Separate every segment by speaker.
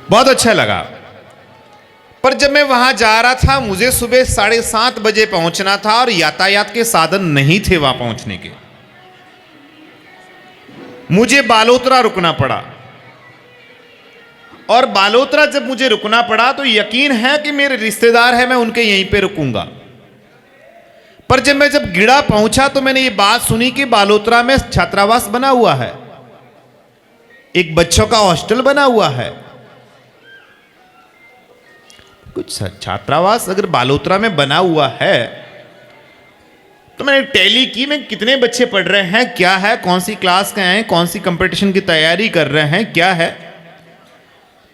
Speaker 1: बहुत अच्छा लगा। पर जब मैं वहां जा रहा था, मुझे सुबह 7:30 बजे पहुंचना था और यातायात के साधन नहीं थे वहां पहुंचने के। मुझे बालोतरा रुकना पड़ा, और बालोतरा जब मुझे रुकना पड़ा तो यकीन है कि मेरे रिश्तेदार हैं, मैं उनके यहीं पे रुकूंगा। पर जब मैं गिड़ा पहुंचा तो मैंने ये बात सुनी कि बालोतरा में छात्रावास बना हुआ है, एक बच्चों का हॉस्टल बना हुआ है। कुछ छात्रावास अगर बालोतरा में बना हुआ है तो मैंने टैली की, में कितने बच्चे पढ़ रहे हैं, क्या है, कौन सी क्लास के हैं, कौन सी कंपटीशन की तैयारी कर रहे हैं, क्या है।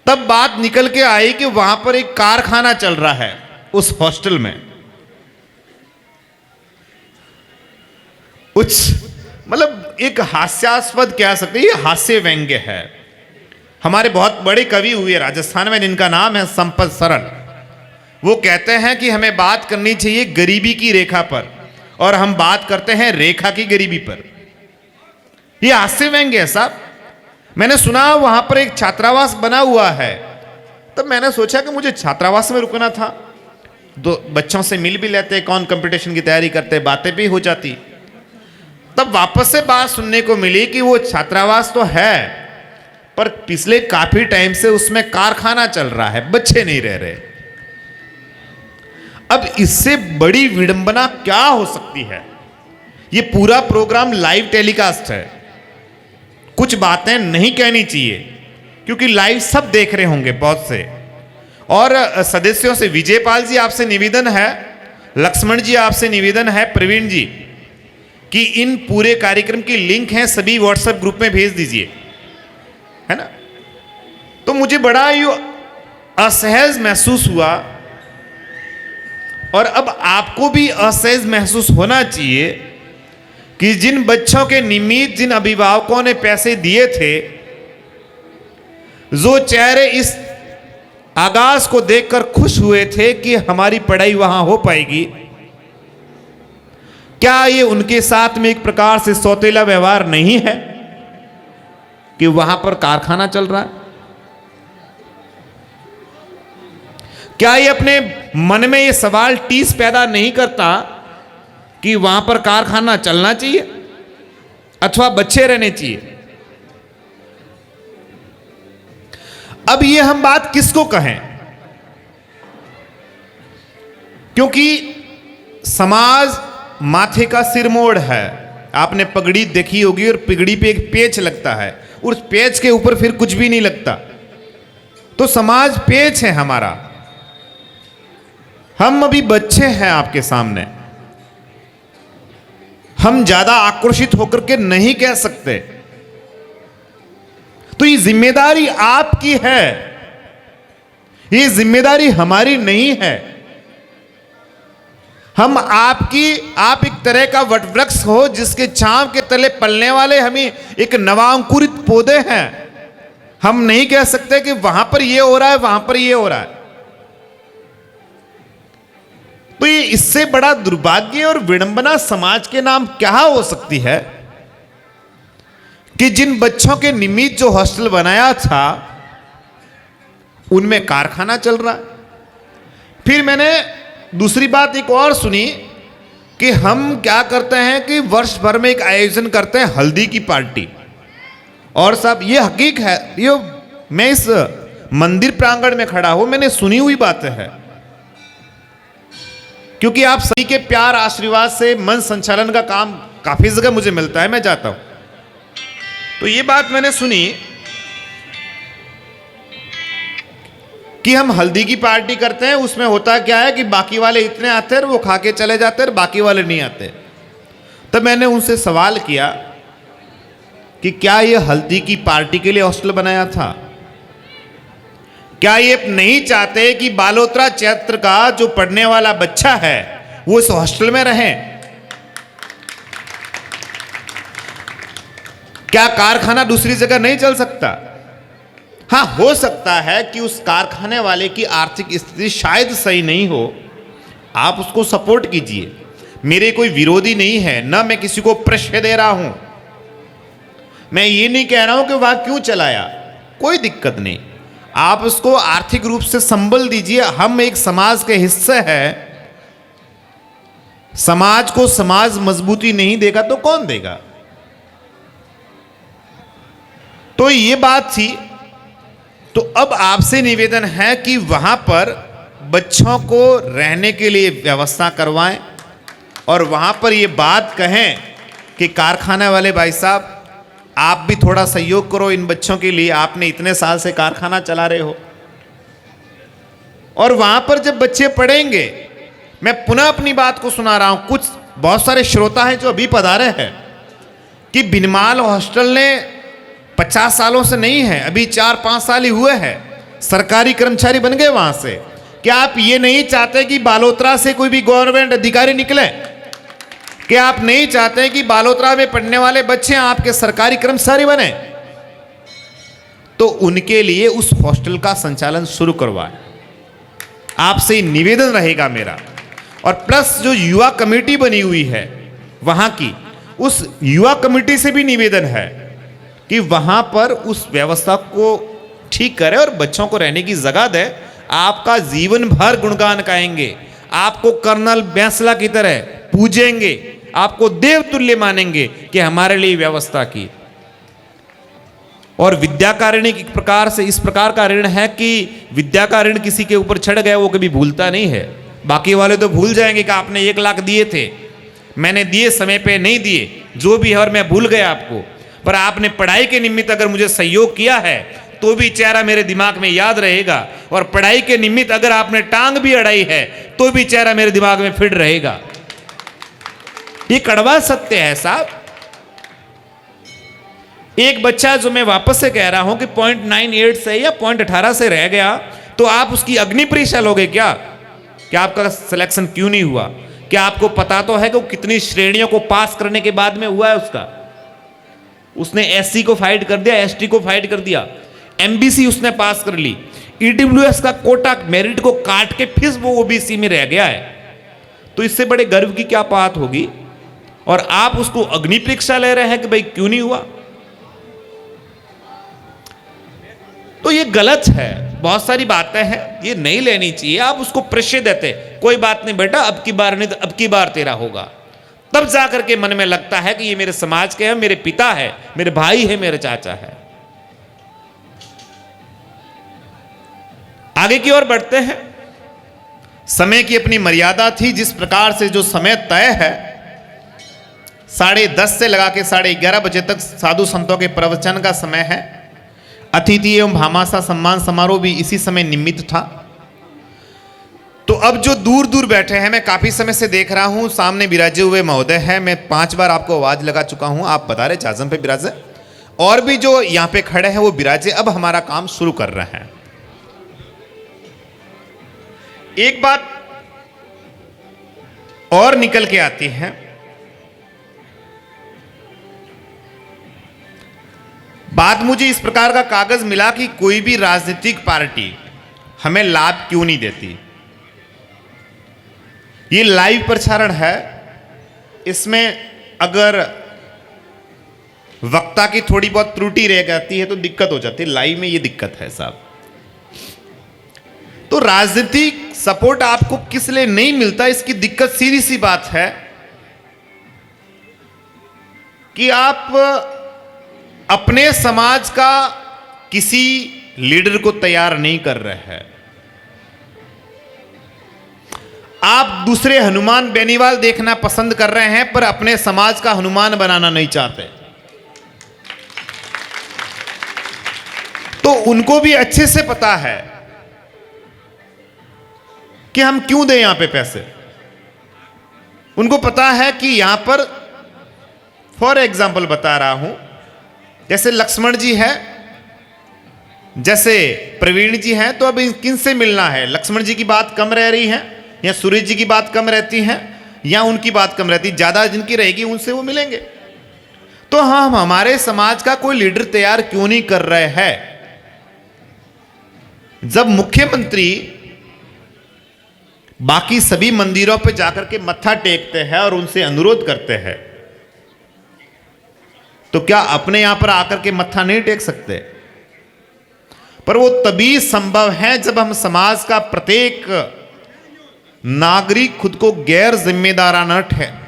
Speaker 1: तब बात निकल के आई कि वहां पर एक कारखाना चल रहा है उस हॉस्टल में। कुछ मतलब एक हास्यास्पद कह सकते हैं, ये हास्य व्यंग्य है। हमारे बहुत बड़े कवि हुए राजस्थान में जिनका नाम है संपत सरल, वो कहते हैं कि हमें बात करनी चाहिए गरीबी की रेखा पर, और हम बात करते हैं रेखा की गरीबी पर। ये हास्य व्यंग्य है साहब। मैंने सुना वहां पर एक छात्रावास बना हुआ है, तब मैंने सोचा कि मुझे छात्रावास में रुकना था, दो बच्चों से मिल भी लेते, कौन कंपटीशन की तैयारी करते, बातें भी हो जाती। तब वापस से बात सुनने को मिली कि वो छात्रावास तो है, पर पिछले काफी टाइम से उसमें कारखाना चल रहा है, बच्चे नहीं रह रहे। अब इससे बड़ी विडंबना क्या हो सकती है। ये पूरा प्रोग्राम लाइव टेलीकास्ट है, कुछ बातें नहीं कहनी चाहिए क्योंकि लाइव सब देख रहे होंगे बहुत से। और सदस्यों से, विजयपाल जी आपसे निवेदन है, लक्ष्मण जी आपसे निवेदन है, प्रवीण जी, कि इन पूरे कार्यक्रम की लिंक है सभी व्हाट्सएप ग्रुप में भेज दीजिए, है ना। तो मुझे बड़ा ये असहज महसूस हुआ, और अब आपको भी असहज महसूस होना चाहिए कि जिन बच्चों के निमित्त जिन अभिभावकों ने पैसे दिए थे, जो चेहरे इस आगाज को देखकर खुश हुए थे कि हमारी पढ़ाई वहां हो पाएगी, क्या ये उनके साथ में एक प्रकार से सौतेला व्यवहार नहीं है कि वहां पर कारखाना चल रहा है? क्या ये अपने मन में ये सवाल टीस पैदा नहीं करता कि वहां पर कारखाना चलना चाहिए अथवा बच्चे रहने चाहिए? अब ये हम बात किसको कहें, क्योंकि समाज माथे का सिरमोड़ है। आपने पगड़ी देखी होगी, और पगड़ी पे एक पेच लगता है, और उस पेच के ऊपर फिर कुछ भी नहीं लगता। तो समाज पेच है हमारा। हम अभी बच्चे हैं आपके सामने, हम ज्यादा आक्रोशित होकर के नहीं कह सकते। तो ये जिम्मेदारी आपकी है, ये जिम्मेदारी हमारी नहीं है। हम आप एक तरह का वटवृक्ष हो जिसके छांव के तले पलने वाले हमें एक नवांकुरित पौधे हैं। हम नहीं कह सकते कि वहां पर ये हो रहा है, वहां पर ये हो रहा है। तो ये इससे बड़ा दुर्भाग्य और विडंबना समाज के नाम क्या हो सकती है कि जिन बच्चों के निमित्त जो हॉस्टल बनाया था उनमें कारखाना चल रहा है। फिर मैंने दूसरी बात एक और सुनी कि हम क्या करते हैं कि वर्ष भर में एक आयोजन करते हैं हल्दी की पार्टी। और साहब ये हकीक है, ये मैं इस मंदिर प्रांगण में खड़ा हूं, मैंने सुनी हुई बातें हैं, क्योंकि आप सभी के प्यार आशीर्वाद से मंच संचालन का काम काफी जगह मुझे मिलता है, मैं जाता हूं। तो ये बात मैंने सुनी कि हम हल्दी की पार्टी करते हैं, उसमें होता क्या है कि बाकी वाले इतने आते हैं, वो खा के चले जाते हैं, बाकी वाले नहीं आते। तब मैंने उनसे सवाल किया कि क्या ये हल्दी की पार्टी के लिए हॉस्टल बनाया था? क्या ये नहीं चाहते कि बालोतरा क्षेत्र का जो पढ़ने वाला बच्चा है वो इस हॉस्टल में रहे? क्या कारखाना दूसरी जगह नहीं चल सकता? हाँ, हो सकता है कि उस कारखाने वाले की आर्थिक स्थिति शायद सही नहीं हो, आप उसको सपोर्ट कीजिए। मेरे कोई विरोधी नहीं है, ना मैं किसी को प्रश्रय दे रहा हूं। मैं ये नहीं कह रहा हूं कि वहां क्यों चलाया, कोई दिक्कत नहीं। आप उसको आर्थिक रूप से संबल दीजिए। हम एक समाज के हिस्से हैं, समाज को समाज मजबूती नहीं देगा तो कौन देगा? तो ये बात थी। तो अब आपसे निवेदन है कि वहां पर बच्चों को रहने के लिए व्यवस्था करवाएं और वहां पर ये बात कहें कि कारखाने वाले भाई साहब, आप भी थोड़ा सहयोग करो इन बच्चों के लिए, आपने इतने साल से कारखाना चला रहे हो। और वहां पर जब बच्चे पढ़ेंगे, मैं पुनः अपनी बात को सुना रहा हूं, कुछ बहुत सारे श्रोता हैं जो अभी पधारे हैं कि बिनमाल हॉस्टल ने 50 सालों से नहीं है, अभी 4-5 साल ही हुए हैं, सरकारी कर्मचारी बन गए वहां से। क्या आप ये नहीं चाहते कि बालोतरा से कोई भी गवर्नमेंट अधिकारी निकले? क्या आप नहीं चाहते कि बालोतरा में पढ़ने वाले बच्चे आपके सरकारी कर्मचारी बने? तो उनके लिए उस हॉस्टल का संचालन शुरू करवाएं। आपसे निवेदन रहेगा मेरा। और प्लस जो युवा कमेटी बनी हुई है वहां की, उस युवा कमेटी से भी निवेदन है कि वहां पर उस व्यवस्था को ठीक करे और बच्चों को रहने की जगह दे। आपका जीवन भर गुणगान गाएंगे, आपको कर्नल बैंसला की तरह पूजेंगे, आपको देवतुल्य मानेंगे कि हमारे लिए व्यवस्था की। और विद्या का ऋण एक प्रकार से इस प्रकार का ऋण है कि विद्या का ऋण किसी के ऊपर चढ़ गया वो कभी भूलता नहीं है। बाकी वाले तो भूल जाएंगे कि आपने 1 लाख दिए थे, मैंने दिए, समय पे नहीं दिए, जो भी है, और मैं भूल गया आपको। पर आपने पढ़ाई के निमित्त अगर मुझे सहयोग किया है तो भी चेहरा मेरे दिमाग में याद रहेगा, और पढ़ाई के निमित्त अगर आपने टांग भी अड़ाई है तो भी चेहरा मेरे दिमाग में फिट रहेगा। ये कड़वा सत्य है साहब। एक बच्चा जो मैं वापस से कह रहा हूं कि 0.98 से या 0.18 से रह गया तो आप उसकी अग्नि परीक्षा लोगे क्या? क्या आपका सिलेक्शन क्यों नहीं हुआ? क्या आपको पता तो है कि वो कितनी श्रेणियों को पास करने के बाद में हुआ है उसका? उसने एससी को फाइट कर दिया, एसटी को फाइट कर दिया, एमबीसी उसने पास कर ली, ईडब्ल्यूएस का कोटा मेरिट को काट के फिर वो ओबीसी में रह गया है। तो इससे बड़े गर्व की क्या बात होगी? और आप उसको अग्नि परीक्षा ले रहे हैं कि भाई क्यों नहीं हुआ? तो ये गलत है। बहुत सारी बातें हैं, ये नहीं लेनी चाहिए। आप उसको प्रश्रय देते, कोई बात नहीं बेटा, अब की बार नहीं तो अब की बार तेरा होगा, तब जाकर के मन में लगता है कि ये मेरे समाज के हैं, मेरे पिता है, मेरे भाई है, मेरे चाचा है। आगे की ओर बढ़ते हैं। समय की अपनी मर्यादा थी। जिस प्रकार से जो समय तय है, 10:30 से लगा के 11:30 बजे तक साधु संतों के प्रवचन का समय है। अतिथि एवं भामाशाह सम्मान समारोह भी इसी समय निमित्त था। तो अब जो दूर दूर बैठे हैं, मैं काफी समय से देख रहा हूं, सामने विराजे हुए महोदय हैं। मैं 5 बार आपको आवाज लगा चुका हूं, आप बता रहे जाजम पे विराजे, और भी जो यहां पे खड़े हैं वो विराजे। अब हमारा काम शुरू कर रहे हैं। एक बात और निकल के आती है, बात मुझे इस प्रकार का कागज मिला कि कोई भी राजनीतिक पार्टी हमें लाभ क्यों नहीं देती। ये लाइव प्रसारण है, इसमें अगर वक्ता की थोड़ी बहुत त्रुटि रह जाती है तो दिक्कत हो जाती है। लाइव में ये दिक्कत है साहब। तो राजनीतिक सपोर्ट आपको किस लिए नहीं मिलता, इसकी दिक्कत सीधी सी बात है कि आप अपने समाज का किसी लीडर को तैयार नहीं कर रहे हैं। आप दूसरे हनुमान बेनीवाल देखना पसंद कर रहे हैं पर अपने समाज का हनुमान बनाना नहीं चाहते। तो उनको भी अच्छे से पता है कि हम क्यों दें यहां पे पैसे। उनको पता है कि यहां पर, फॉर एग्जाम्पल बता रहा हूं, जैसे लक्ष्मण जी है, जैसे प्रवीण जी हैं, तो अब किनसे मिलना है? लक्ष्मण जी की बात कम रह रही है या सूरज जी की बात कम रहती है या उनकी बात कम रहती, ज्यादा जिनकी रहेगी उनसे वो मिलेंगे। तो हम हमारे समाज का कोई लीडर तैयार क्यों नहीं कर रहे हैं? जब मुख्यमंत्री बाकी सभी मंदिरों पर जाकर के मत्था टेकते हैं और उनसे अनुरोध करते हैं, तो क्या अपने यहां पर आकर के मत्था नहीं टेक सकते? पर वो तभी संभव है जब हम समाज का प्रत्येक नागरिक खुद को गैर जिम्मेदाराना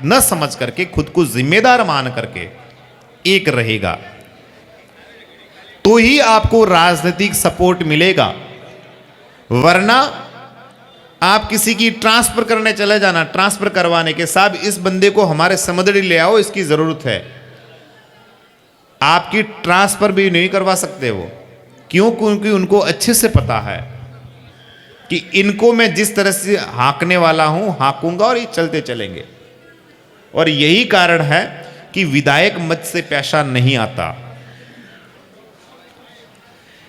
Speaker 1: न समझ करके, खुद को जिम्मेदार मान करके एक रहेगा, तो ही आपको राजनीतिक सपोर्ट मिलेगा। वरना आप किसी की ट्रांसफर करने चले जाना, ट्रांसफर करवाने के साथ इस बंदे को हमारे समदड़ी ले आओ, इसकी जरूरत है, आपकी ट्रांसफर भी नहीं करवा सकते वो। क्यों? क्योंकि उनको अच्छे से पता है कि इनको मैं जिस तरह से हाँकने वाला हूं, हाँकूंगा और ये चलते चलेंगे। और यही कारण है कि विधायक मत से पैसा नहीं आता।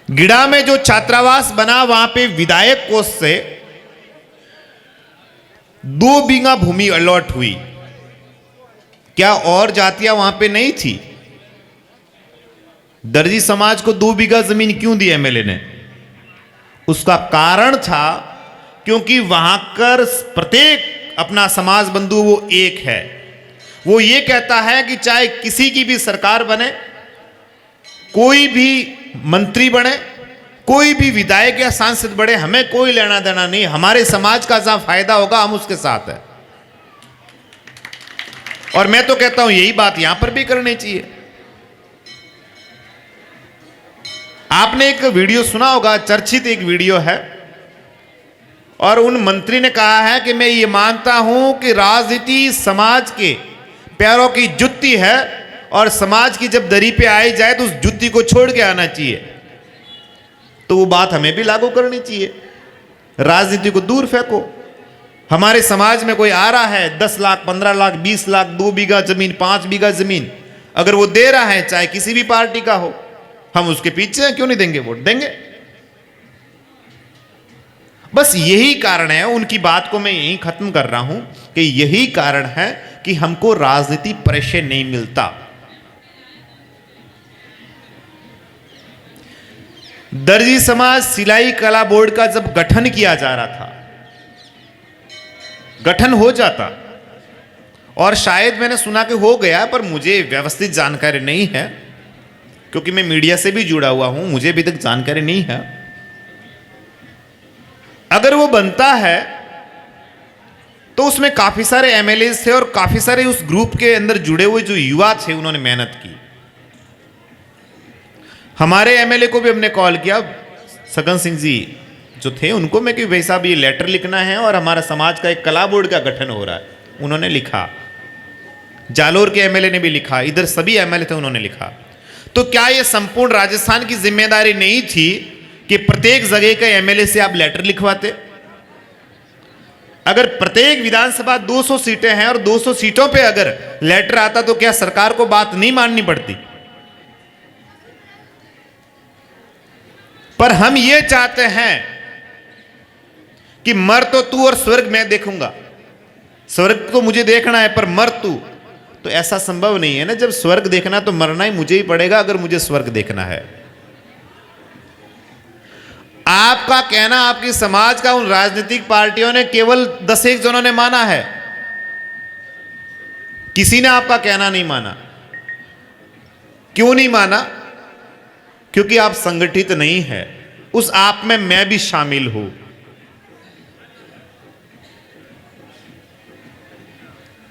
Speaker 1: गिड़ा में जो छात्रावास बना, वहां पे विधायक कोष से 2 बीघा भूमि अलॉट हुई। क्या और जातियां वहां पे नहीं थी? दर्जी समाज को 2 बीघा जमीन क्यों दी एमएलए ने? उसका कारण था क्योंकि वहां कर प्रत्येक अपना समाज बंधु वो एक है। वो ये कहता है कि चाहे किसी की भी सरकार बने, कोई भी मंत्री बने, कोई भी विधायक या सांसद बने, हमें कोई लेना देना नहीं, हमारे समाज का जहां फायदा होगा हम उसके साथ है। और मैं तो कहता हूं यही बात यहां पर भी करनी चाहिए। आपने एक वीडियो सुना होगा, चर्चित एक वीडियो है, और उन मंत्री ने कहा है कि मैं ये मानता हूं कि राजनीति समाज के पैरों की जुत्ती है और समाज की जब दरी पे आई जाए तो उस जुत्ती को छोड़ के आना चाहिए। तो वो बात हमें भी लागू करनी चाहिए। राजनीति को दूर फेंको। हमारे समाज में कोई आ रहा है 10 लाख, 15 लाख, 20 लाख, 2 बीघा जमीन, 5 बीघा जमीन अगर वो दे रहा है, चाहे किसी भी पार्टी का हो, हम उसके पीछे हैं, क्यों नहीं देंगे? वोट देंगे। बस यही कारण है, उनकी बात को मैं यही खत्म कर रहा हूं कि यही कारण है कि हमको राजनीति परिचय नहीं मिलता। दर्जी समाज सिलाई कला बोर्ड का जब गठन किया जा रहा था, गठन हो जाता, और शायद मैंने सुना कि हो गया, पर मुझे व्यवस्थित जानकारी नहीं है क्योंकि मैं मीडिया से भी जुड़ा हुआ हूं, मुझे अभी तक जानकारी नहीं है। अगर वो बनता है तो उसमें काफी सारे एमएलए थे और काफी सारे उस ग्रुप के अंदर जुड़े हुए जो युवा थे, उन्होंने मेहनत की। हमारे एमएलए को भी हमने कॉल किया, सगन सिंह जी जो थे उनको, मैं कि भाई साहब ये लेटर लिखना है और हमारा समाज का एक कला बोर्ड का गठन हो रहा है। उन्होंने लिखा, जालोर के एमएलए ने भी लिखा, इधर सभी एमएलए थे, उन्होंने लिखा। तो क्या ये संपूर्ण राजस्थान की जिम्मेदारी नहीं थी कि प्रत्येक जगह के एमएलए से आप लेटर लिखवाते? अगर प्रत्येक विधानसभा 200 सीटें हैं और 200 सीटों पे अगर लेटर आता तो क्या सरकार को बात नहीं माननी पड़ती? पर हम ये चाहते हैं कि मर तो तू और स्वर्ग मैं देखूंगा। स्वर्ग तो मुझे देखना है पर मर तू, तो ऐसा संभव नहीं है ना। जब स्वर्ग देखना तो मरना ही मुझे ही पड़ेगा अगर मुझे स्वर्ग देखना है। आपका कहना आपकी समाज का उन राजनीतिक पार्टियों ने केवल 10-1 जनों ने माना है, किसी ने आपका कहना नहीं माना। क्यों नहीं माना? क्योंकि आप संगठित नहीं है। उस आप में मैं भी शामिल हूं।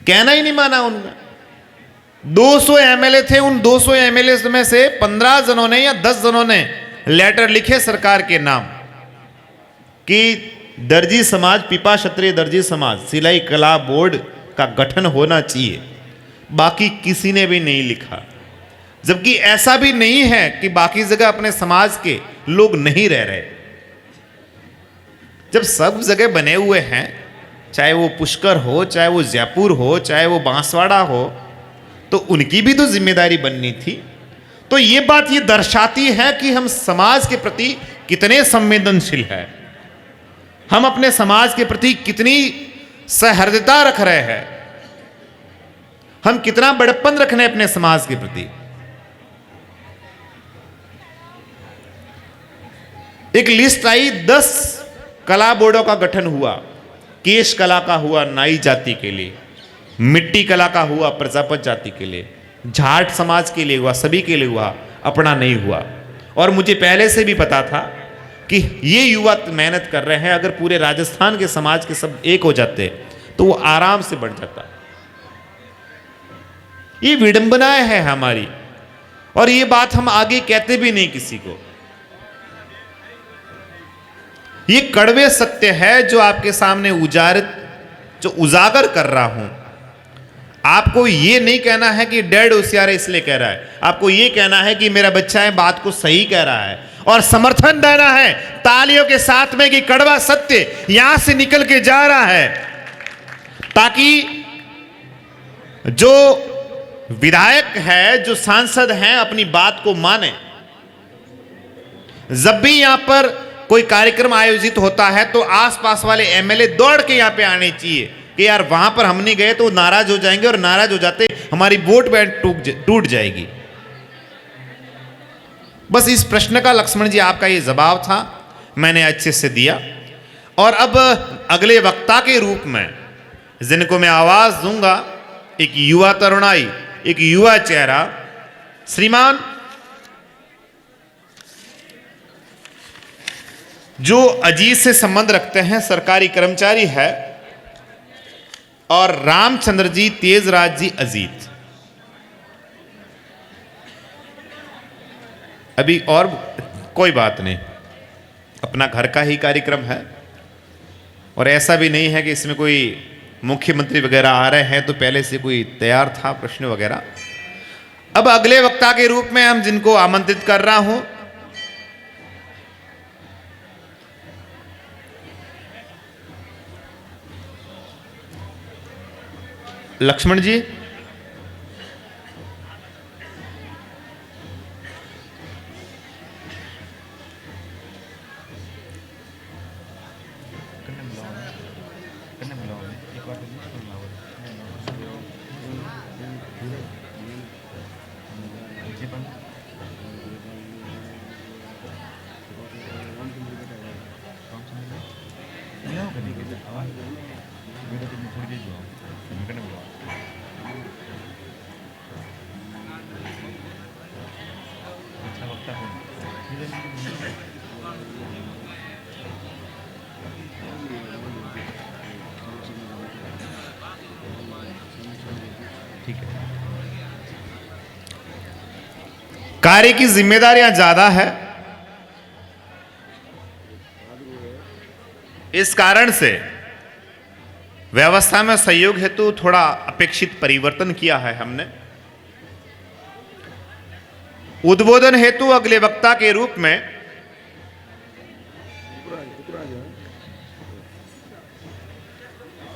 Speaker 1: कहना ही नहीं माना उनका। 200 एमएलए थे, उन 200 एमएलए में से 15 जनों ने या 10 जनों ने लेटर लिखे सरकार के नाम कि दर्जी समाज, पीपा क्षत्रिय दर्जी समाज सिलाई कला बोर्ड का गठन होना चाहिए। बाकी किसी ने भी नहीं लिखा। जबकि ऐसा भी नहीं है कि बाकी जगह अपने समाज के लोग नहीं रह रहे। जब सब जगह बने हुए हैं, चाहे वो पुष्कर हो, चाहे वो जयपुर हो, चाहे वो बांसवाड़ा हो, तो उनकी भी तो जिम्मेदारी बननी थी। तो ये बात ये दर्शाती है कि हम समाज के प्रति कितने संवेदनशील हैं, हम अपने समाज के प्रति कितनी सहृदयता रख रहे हैं, हम कितना बड़प्पन रख रहे हैं अपने समाज के प्रति। एक लिस्ट आई, 10 कला बोर्डों का गठन हुआ। केश कला का हुआ नाई जाति के लिए, मिट्टी कला का हुआ प्रजापत जाति के लिए, जाट समाज के लिए हुआ, सभी के लिए हुआ, अपना नहीं हुआ। और मुझे पहले से भी पता था कि ये युवा मेहनत कर रहे हैं, अगर पूरे राजस्थान के समाज के सब एक हो जाते तो वो आराम से बढ़ जाता। ये विडंबनाएं है हमारी, और ये बात हम आगे कहते भी नहीं किसी को। ये कड़वे सत्य है जो आपके सामने उजागर कर रहा हूं। आपको ये नहीं कहना है कि डैड होशियार है इसलिए कह रहा है, आपको ये कहना है कि मेरा बच्चा है बात को सही कह रहा है, और समर्थन देना है तालियों के साथ में कि कड़वा सत्य यहां से निकल के जा रहा है, ताकि जो विधायक है, जो सांसद हैं, अपनी बात को माने। जब भी यहां पर कोई कार्यक्रम आयोजित होता है तो आसपास वाले एमएलए दौड़ के यहां पे आने चाहिए कि यार वहां पर हम नहीं गए तो नाराज हो जाएंगे, और नाराज हो जाते हमारी वोट बैंक टूट जाएगी। बस इस प्रश्न का लक्ष्मण जी आपका ये जवाब था, मैंने अच्छे से दिया। और अब अगले वक्ता के रूप में जिनको मैं आवाज दूंगा, एक युवा तरुणाई, एक युवा चेहरा, श्रीमान जो अजीत से संबंध रखते हैं, सरकारी कर्मचारी है, और रामचंद्र जी तेजराज जी अजीत। अभी और कोई बात नहीं, अपना घर का ही कार्यक्रम है, और ऐसा भी नहीं है कि इसमें कोई मुख्यमंत्री वगैरह आ रहे हैं तो पहले से कोई तैयार था प्रश्न वगैरह। अब अगले वक्ता के रूप में हम जिनको आमंत्रित कर रहा हूं, लक्ष्मण जी। कार्य की जिम्मेदारियां ज्यादा है, इस कारण से व्यवस्था में सहयोग हेतु थोड़ा अपेक्षित परिवर्तन किया है हमने। उद्बोधन हेतु अगले वक्ता के रूप में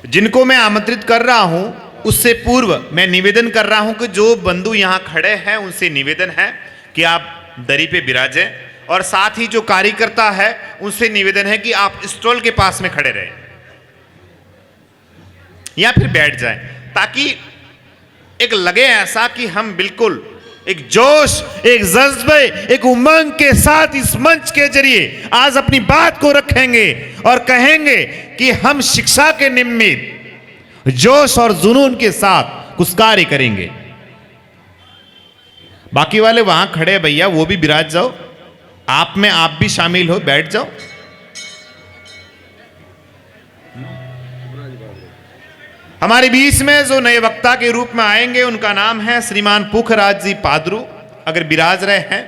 Speaker 1: जिनको मैं आमंत्रित कर रहा हूं, उससे पूर्व मैं निवेदन कर रहा हूं कि जो बंधु यहां खड़े हैं उनसे निवेदन है कि आप दरी पे विराजें, और साथ ही जो कार्यकर्ता है उनसे निवेदन है कि आप स्टॉल के पास में खड़े रहें या फिर बैठ जाएं, ताकि एक लगे ऐसा कि हम बिल्कुल एक जोश, एक जज्बे, एक उमंग के साथ इस मंच के जरिए आज अपनी बात को रखेंगे और कहेंगे कि हम शिक्षा के निमित्त जोश और जुनून के साथ कुछ कार्य करेंगे। बाकी वाले वहां खड़े भैया, वो भी विराज जाओ, आप में आप भी शामिल हो, बैठ जाओ। हमारे बीच में जो नए वक्ता के रूप में आएंगे उनका नाम है श्रीमान पुखराज जी पादरू। अगर विराज रहे हैं,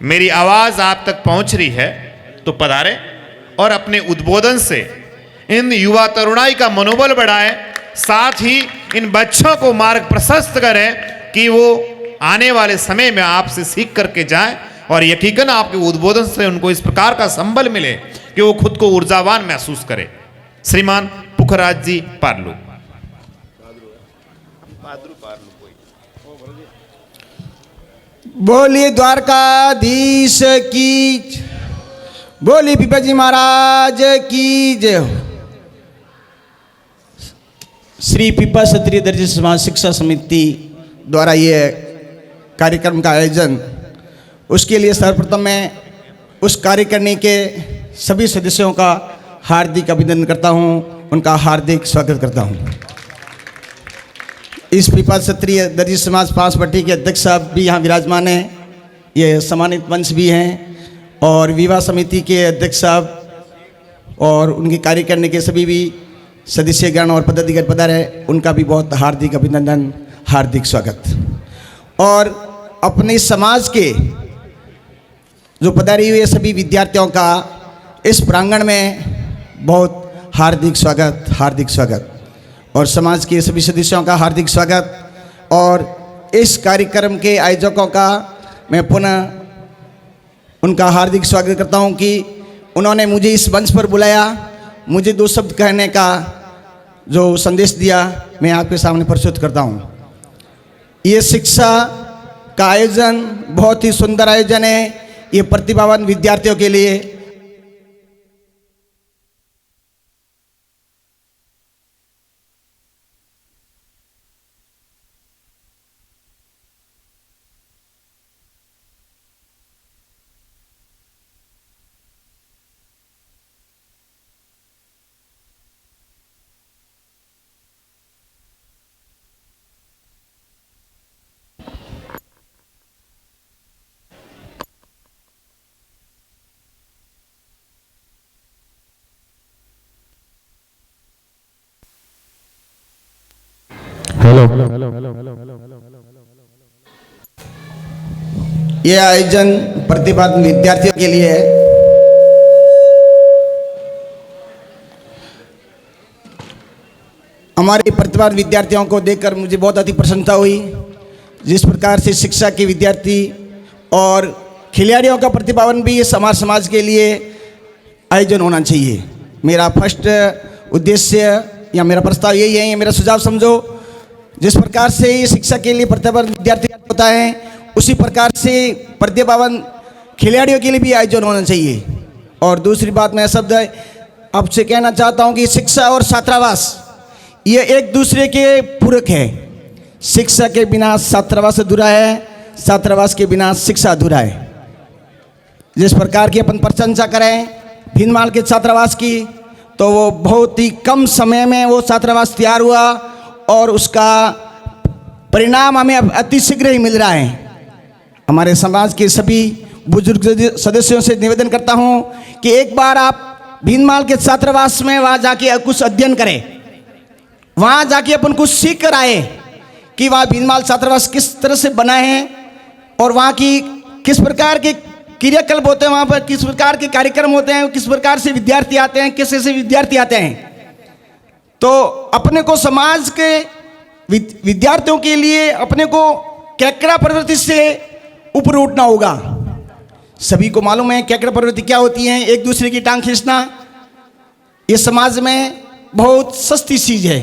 Speaker 1: मेरी आवाज आप तक पहुंच रही है तो पधारे और अपने उद्बोधन से इन युवा तरुणाई का मनोबल बढ़ाएं, साथ ही इन बच्चों को मार्ग प्रशस्त करें कि वो आने वाले समय में आपसे सीख करके जाएं, और यकीनन आपके उद्बोधन से उनको इस प्रकार का संबल मिले कि वो खुद को ऊर्जावान महसूस करे। श्रीमान पुखराज जी पार्लू।
Speaker 2: बोलिए द्वारकाधीश की, बोलिए पीपा जी महाराज की जय हो। श्री पीपा क्षत्रिय दर्जी समाज शिक्षा समिति द्वारा ये कार्यक्रम का आयोजन, उसके लिए सर्वप्रथम मैं उस कार्यकारिणी के सभी सदस्यों का हार्दिक अभिनंदन करता हूं, उनका हार्दिक स्वागत करता हूं। इस पीपा क्षत्रिय दर्जी समाज पासपट्टी के अध्यक्ष साहब भी यहाँ विराजमान हैं, ये सम्मानित मंच भी हैं, और विवाह समिति के अध्यक्ष साहब और उनकी कार्यकारिणी के सभी भी सदस्यगण और पदाधिकारी पधारे, उनका भी बहुत हार्दिक अभिनंदन, हार्दिक स्वागत। और अपने समाज के जो पधारे हुए सभी विद्यार्थियों का इस प्रांगण में बहुत हार्दिक स्वागत, हार्दिक स्वागत। और समाज के सभी सदस्यों का हार्दिक स्वागत। और इस कार्यक्रम के आयोजकों का मैं पुनः उनका हार्दिक स्वागत करता हूं कि उन्होंने मुझे इस मंच पर बुलाया, मुझे 2 शब्द कहने का जो संदेश दिया, मैं आपके सामने प्रस्तुत करता हूं। ये शिक्षा का आयोजन बहुत ही सुंदर आयोजन है। ये प्रतिभावान विद्यार्थियों के लिए यह आयोजन प्रतिभावान विद्यार्थियों के लिए है। हमारे प्रतिभावान विद्यार्थियों को देखकर मुझे बहुत अति प्रसन्नता हुई। जिस प्रकार से शिक्षा के विद्यार्थी और खिलाड़ियों का प्रतिभावान भी समाज के लिए आयोजन होना चाहिए। मेरा फर्स्ट उद्देश्य या मेरा प्रस्ताव यही है, मेरा सुझाव समझो। जिस प्रकार से ये शिक्षा के लिए प्रतिभावान विद्यार्थी होता है, उसी प्रकार से प्रतिभावान खिलाड़ियों के लिए भी आयोजन होना चाहिए। और दूसरी बात मैं शब्द आपसे कहना चाहता हूँ कि शिक्षा और छात्रावास ये एक दूसरे के पूरक है। शिक्षा के बिना छात्रावास अधूरा है, छात्रावास के बिना शिक्षा अधूरा है। जिस प्रकार की अपन प्रशंसा करें भीनमाल के छात्रावास की, तो वो बहुत ही कम समय में वो छात्रावास तैयार हुआ और उसका परिणाम हमें अति शीघ्र ही मिल रहा है। हमारे समाज के सभी बुजुर्ग सदस्यों से निवेदन करता हूं कि एक बार आप भीनमाल के छात्रावास में वहां जाके कुछ अध्ययन करें, वहां जाके अपन कुछ सीख कर आए कि वहाँ भीनमाल छात्रावास किस तरह से बना है और वहाँ की किस प्रकार के क्रियाकल्प होते हैं, वहाँ पर किस प्रकार के कार्यक्रम होते हैं, किस प्रकार से विद्यार्थी आते हैं, कैसे से विद्यार्थी आते हैं। तो अपने को समाज के विद्यार्थियों के लिए अपने को कैकड़ा प्रवृत्ति से ऊपर उठना होगा। सभी को मालूम है कैकड़ा प्रवृत्ति क्या होती है, एक दूसरे की टांग खींचना। ये समाज में बहुत सस्ती चीज है।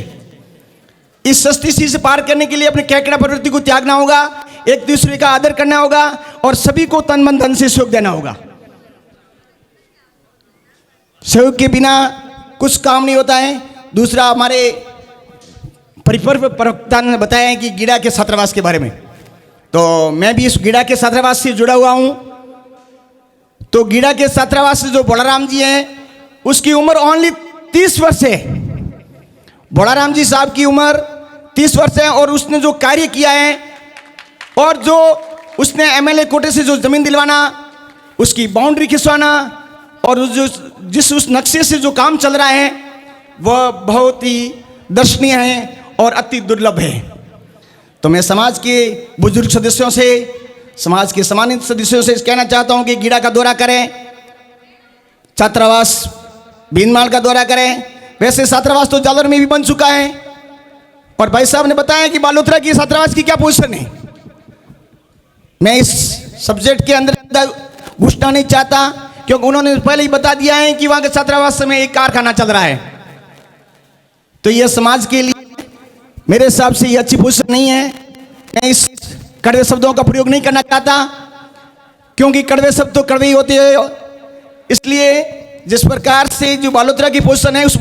Speaker 2: इस सस्ती चीज से पार करने के लिए अपने कैकड़ा प्रवृत्ति को त्यागना होगा, एक दूसरे का आदर करना होगा और सभी को तन मन धन से सहयोग देना होगा। सहयोग के बिना कुछ काम नहीं होता है। दूसरा, हमारे परिपर्व प्रवक्ता ने बताया है कि गीड़ा के छात्रावास के बारे में, तो मैं भी इस गीड़ा के छात्रावास से जुड़ा हुआ हूं। तो गीड़ा के छात्रावास से जो बोलाराम जी हैं, उसकी उम्र ओनली 30 वर्ष है। बोलाराम जी साहब की उम्र 30 वर्ष है और उसने जो कार्य किया है और जो उसने एमएलए कोटे से जो जमीन दिलवाना, उसकी बाउंड्री खिंचवाना और उस नक्शे से जो काम चल रहा है वह बहुत ही दर्शनीय है और अति दुर्लभ है। तो मैं समाज के बुजुर्ग सदस्यों से, समाज के सम्मानित सदस्यों से कहना चाहता हूं कि गीड़ा का दौरा करें, छात्रावास भीनमाल का दौरा करें। वैसे छात्रावास तो जालौर में भी बन चुका है और भाई साहब ने बताया कि बालोतरा की छात्रावास की क्या पोजीशन है। मैं इस सब्जेक्ट के अंदर घुसना नहीं चाहता क्योंकि उन्होंने पहले ही बता दिया है कि वहां के छात्रावास में एक कारखाना चल रहा है। तो यह समाज के लिए मेरे हिसाब से ये अच्छी पोजीशन नहीं है। मैं इस कड़वे शब्दों का प्रयोग नहीं करना चाहता क्योंकि कड़वे शब्द तो कड़वे ही होते हैं। इसलिए जिस प्रकार से जो बालोतरा की पोजीशन है उस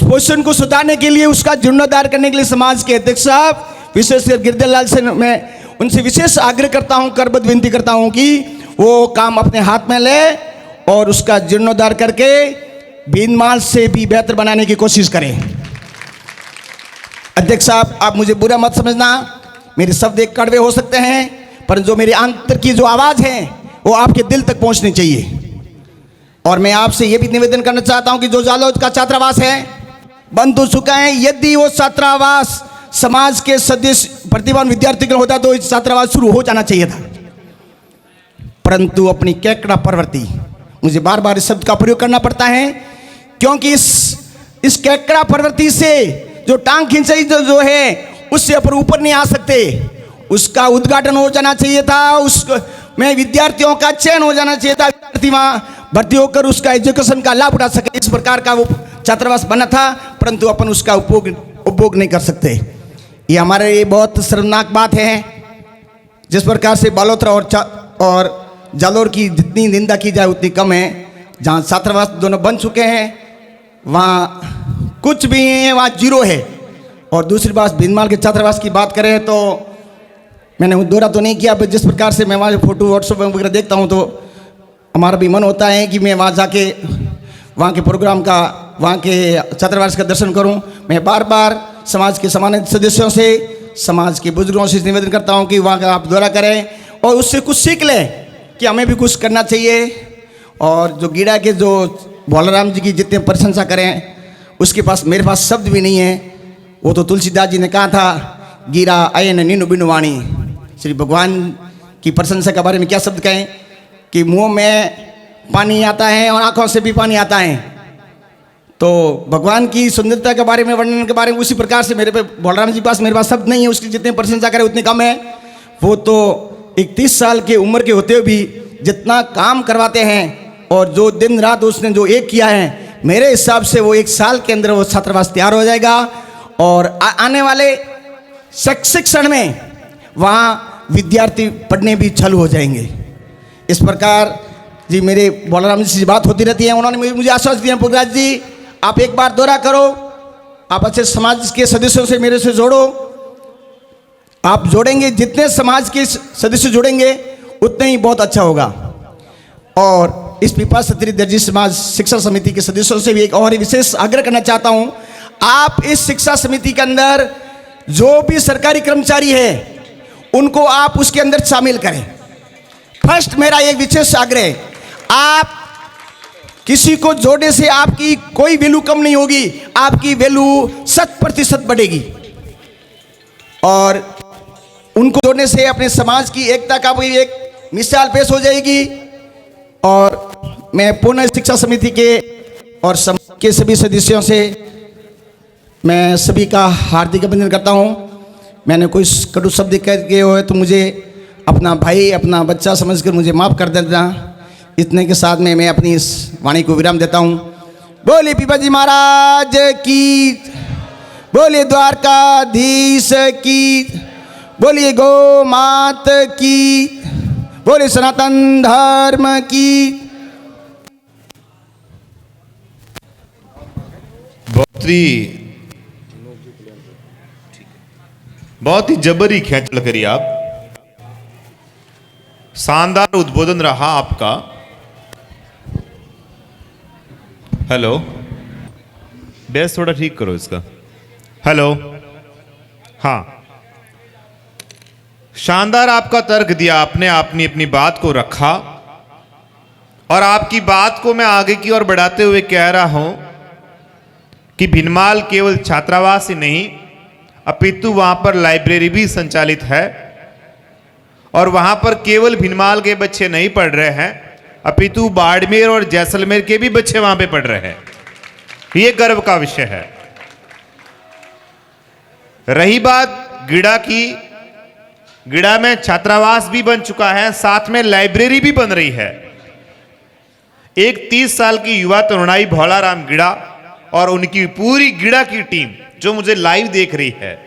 Speaker 2: पोजीशन को सुधारने के लिए, उसका जीर्णोद्धार करने के लिए समाज के अध्यक्ष साहब विशेषकर गिरधर लाल से मैं उनसे विशेष आग्रह करता हूं, करबद्ध विनती करता हूं कि वो काम अपने हाथ में ले और उसका जीर्णोद्धार करके भीनमाल से भी बेहतर बनाने की कोशिश करें। अध्यक्ष साहब, आप मुझे बुरा मत समझना, मेरे शब्द एक कड़वे हो सकते हैं पर जो मेरे आंतर की जो आवाज़ है वो आपके दिल तक पहुंचनी चाहिए। और मैं आपसे ये भी निवेदन करना चाहता हूं कि जो जालोद का छात्रावास है बंद हो चुका है, यदि वो छात्रावास समाज के सदस्य प्रतिभावान विद्यार्थी का होता तो इस छात्रावास शुरू हो जाना चाहिए था, परंतु अपनी केकड़ा प्रवृत्ति, मुझे बार बार इस शब्द का प्रयोग करना पड़ता है क्योंकि इस केकड़ा प्रवृत्ति से जो टांग खींचाई जो है उससे अपन ऊपर नहीं आ सकते, उसका उद्घाटन हो जाना चाहिए था, उसमें विद्यार्थियों का चयन हो जाना चाहिए था, विद्यार्थी वहाँ भर्ती होकर उसका एजुकेशन का लाभ उठा सके। इस प्रकार का वो छात्रावास बना था, परंतु अपन उसका उपभोग नहीं कर सकते। ये हमारे लिए बहुत शर्मनाक बात है। जिस प्रकार से बालोतरा और जालोर की जितनी निंदा की जाए उतनी कम है। जहाँ छात्रावास दोनों बन चुके हैं वहाँ कुछ भी है, वहाँ जीरो है। और दूसरी बात, भीनमाल के छात्रावास की बात करें तो मैंने दौरा तो नहीं किया, पर जिस प्रकार से मैं वहाँ फोटो व्हाट्सएप वगैरह देखता हूँ तो हमारा भी मन होता है कि मैं वहाँ जाके वहाँ के प्रोग्राम का, वहाँ के छात्रावास का दर्शन करूँ। मैं बार बार समाज के सम्मानित सदस्यों से, समाज के बुजुर्गों से निवेदन करता हूँ कि वहाँ का आप दौरा करें और उससे कुछ सीख लें कि हमें भी कुछ करना चाहिए। और जो गीड़ा के जो भोलाराम जी की जितने प्रशंसा करें उसके पास, मेरे पास शब्द भी नहीं है। वो तो तुलसीदास जी ने कहा था, गिरा अयन नीनु बिनुवाणी। श्री भगवान की प्रशंसा के बारे में क्या शब्द कहें कि मुंह में पानी आता है और आंखों से भी पानी आता है। तो भगवान की सुंदरता के बारे में, वर्णन के बारे में उसी प्रकार से मेरे पे बलराम जी के पास, मेरे पास शब्द नहीं है, उसकी जितनी प्रशंसा करें उतनी कम है। वो तो 31 साल की उम्र के होते हुए भी जितना काम करवाते हैं और जो दिन रात उसने जो एक किया है, मेरे हिसाब से वो 1 साल के अंदर वो छात्रावास तैयार हो जाएगा और आने वाले शिक्षण में वहाँ विद्यार्थी पढ़ने भी चालू हो जाएंगे। इस प्रकार जी मेरे बलराम जी से बात होती रहती है, उन्होंने मुझे आश्वासन दिया, पुखराज जी आप एक बार दौरा करो, आप अच्छे समाज के सदस्यों से मेरे से जोड़ो। आप जोड़ेंगे, जितने समाज के सदस्य जोड़ेंगे उतने ही बहुत अच्छा होगा। और इस पीपा क्षत्रिय दर्जी समाज शिक्षा समिति के सदस्यों से भी एक और विशेष आग्रह करना चाहता हूँ, आप इस शिक्षा समिति के अंदर जो भी सरकारी कर्मचारी है उनको आप उसके अंदर शामिल करें। फर्स्ट मेरा एक विशेष आग्रह, आप किसी को जोड़ने से आपकी कोई वैल्यू कम नहीं होगी, आपकी वैल्यू 100% बढ़ेगी। और उनको जोड़ने से अपने समाज की एकता का भी एक मिसाल पेश हो जाएगी। और मैं पुनः शिक्षा समिति के और समाज के सभी सदस्यों से मैं सभी का हार्दिक अभिनंदन करता हूं। मैंने कोई कटु शब्द कह गए हो तो मुझे अपना भाई, अपना बच्चा समझकर मुझे माफ़ कर देना। इतने के साथ में मैं अपनी इस वाणी को विराम देता हूँ। बोले पीपा जी महाराज की, बोले द्वारकाधीश की, बोलिए गौ मात की, बोले सनातन धर्म की।
Speaker 1: बहुत ही जबरी खेचल करी आप, शानदार उद्बोधन रहा आपका। हेलो, बेस थोड़ा ठीक करो इसका। हेलो, हाँ, शानदार आपका तर्क दिया आपने, आपने अपनी बात को रखा और आपकी बात को मैं आगे की ओर बढ़ाते हुए कह रहा हूं कि भीनमाल केवल छात्रावास ही नहीं अपितु वहां पर लाइब्रेरी भी संचालित है और वहां पर केवल भीनमाल के बच्चे नहीं पढ़ रहे हैं अपितु बाड़मेर और जैसलमेर के भी बच्चे वहां पे पढ़ रहे हैं। ये गर्व का विषय है। रही बात गिड़ा की, गिड़ा में छात्रावास भी बन चुका है, साथ में लाइब्रेरी भी बन रही है। एक 30 साल की युवा तरुणाई भोलाराम गिड़ा और उनकी पूरी गिड़ा की टीम जो मुझे लाइव देख रही है,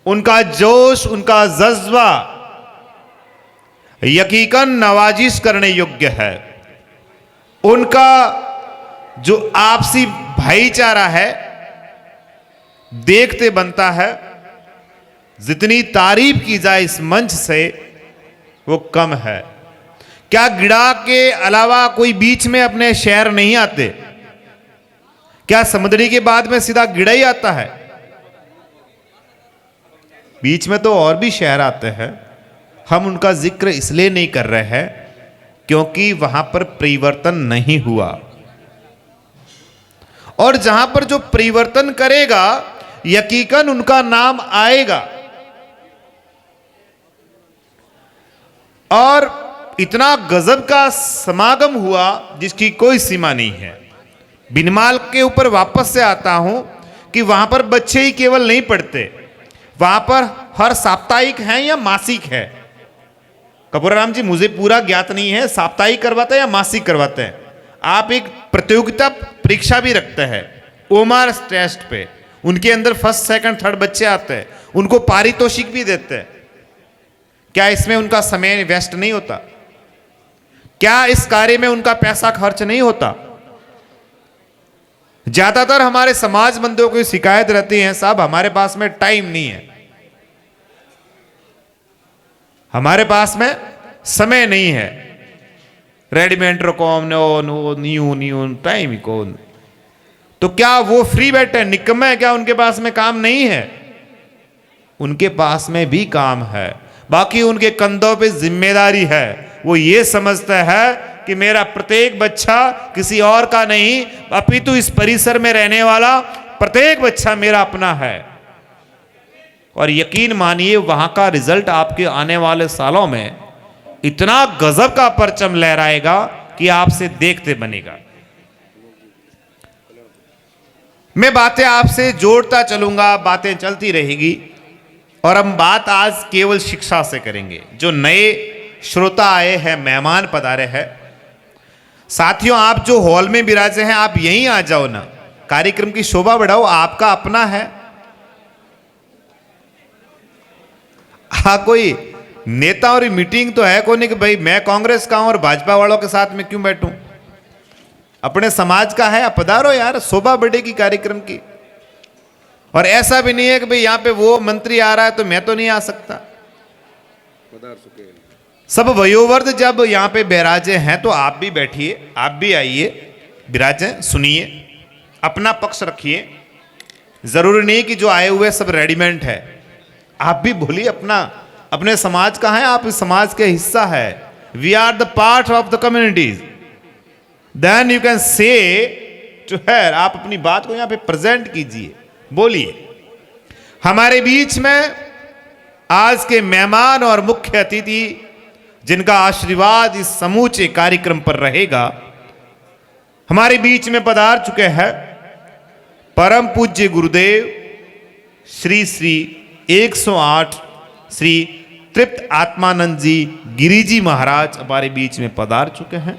Speaker 1: उनका जोश, उनका जज्बा यकीकन नवाजिश करने योग्य है। उनका जो आपसी भाईचारा है देखते बनता है। जितनी तारीफ की जाए इस मंच से वो कम है। क्या गिड़ा के अलावा कोई बीच में अपने शहर नहीं आते? क्या समुद्री के बाद में सीधा गिड़ा ही आता है? बीच में तो और भी शहर आते हैं। हम उनका जिक्र इसलिए नहीं कर रहे हैं क्योंकि वहां पर परिवर्तन नहीं हुआ, और जहां पर जो परिवर्तन करेगा यकीकन उनका नाम आएगा। और इतना गजब का समागम हुआ जिसकी कोई सीमा नहीं है। बिनमाल के ऊपर वापस से आता हूं कि वहां पर बच्चे ही केवल नहीं पढ़ते, वहां पर हर साप्ताहिक है या मासिक है। कपूराराम जी मुझे पूरा ज्ञात नहीं है साप्ताहिक करवाते हैं या मासिक करवाते हैं। आप एक प्रतियोगिता परीक्षा भी रखते हैं ओमार टेस्ट पे, उनके अंदर फर्स्ट सेकंड थर्ड बच्चे आते हैं, उनको पारितोषिक भी देते हैं। क्या इसमें उनका समय वेस्ट नहीं होता? क्या इस कार्य में उनका पैसा खर्च नहीं होता? ज्यादातर हमारे समाज बंधुओं की शिकायत रहती है, साहब हमारे पास में टाइम नहीं है, हमारे पास में समय नहीं है, रेडीमेड रकम नो न्यू टाइम कौन। तो क्या वो फ्री बैठे निकम्मे है? क्या उनके पास में काम नहीं है? उनके पास में भी काम है, बाकी उनके कंधों पे जिम्मेदारी है। वो ये समझता है कि मेरा प्रत्येक बच्चा किसी और का नहीं अपितु इस परिसर में रहने वाला प्रत्येक बच्चा मेरा अपना है। और यकीन मानिए वहां का रिजल्ट आपके आने वाले सालों में इतना गजब का परचम लहराएगा कि आपसे देखते बनेगा। मैं बातें आपसे जोड़ता चलूंगा, बातें चलती रहेगी, और हम बात आज केवल शिक्षा से करेंगे। जो नए श्रोता आए हैं, मेहमान पधारे हैं, साथियों आप जो हॉल में विराजे हैं आप यहीं आ जाओ ना, कार्यक्रम की शोभा बढ़ाओ, आपका अपना है। हाँ, कोई नेता और मीटिंग तो है कोई नहीं कि भाई मैं कांग्रेस का हूं और भाजपा वालों के साथ में क्यों बैठूं। अपने समाज का है, पधारो यार, शोभा बढ़ेगी कार्यक्रम की। और ऐसा भी नहीं है कि भाई यहां पे वो मंत्री आ रहा है तो मैं तो नहीं आ सकता। सब वयोवर्ग जब यहां पे बैराजे हैं तो आप भी बैठिए, आप भी आइए, विराजे, सुनिए, अपना पक्ष रखिए। जरूरी नहीं कि जो आए हुए सब रेडीमेड है, आप भी बोलिए अपना, अपने समाज का है, आप इस समाज के हिस्सा है। We are the part of the communities, then you can say to her. आप अपनी बात को यहां पे प्रेजेंट कीजिए, बोलिए। हमारे बीच में आज के मेहमान और मुख्य अतिथि जिनका आशीर्वाद इस समूचे कार्यक्रम पर रहेगा, हमारे बीच में पधार चुके हैं परम पूज्य गुरुदेव श्री श्री 108 श्री तृप्त आत्मानंद जी गिरी जी महाराज हमारे बीच में पधार चुके हैं।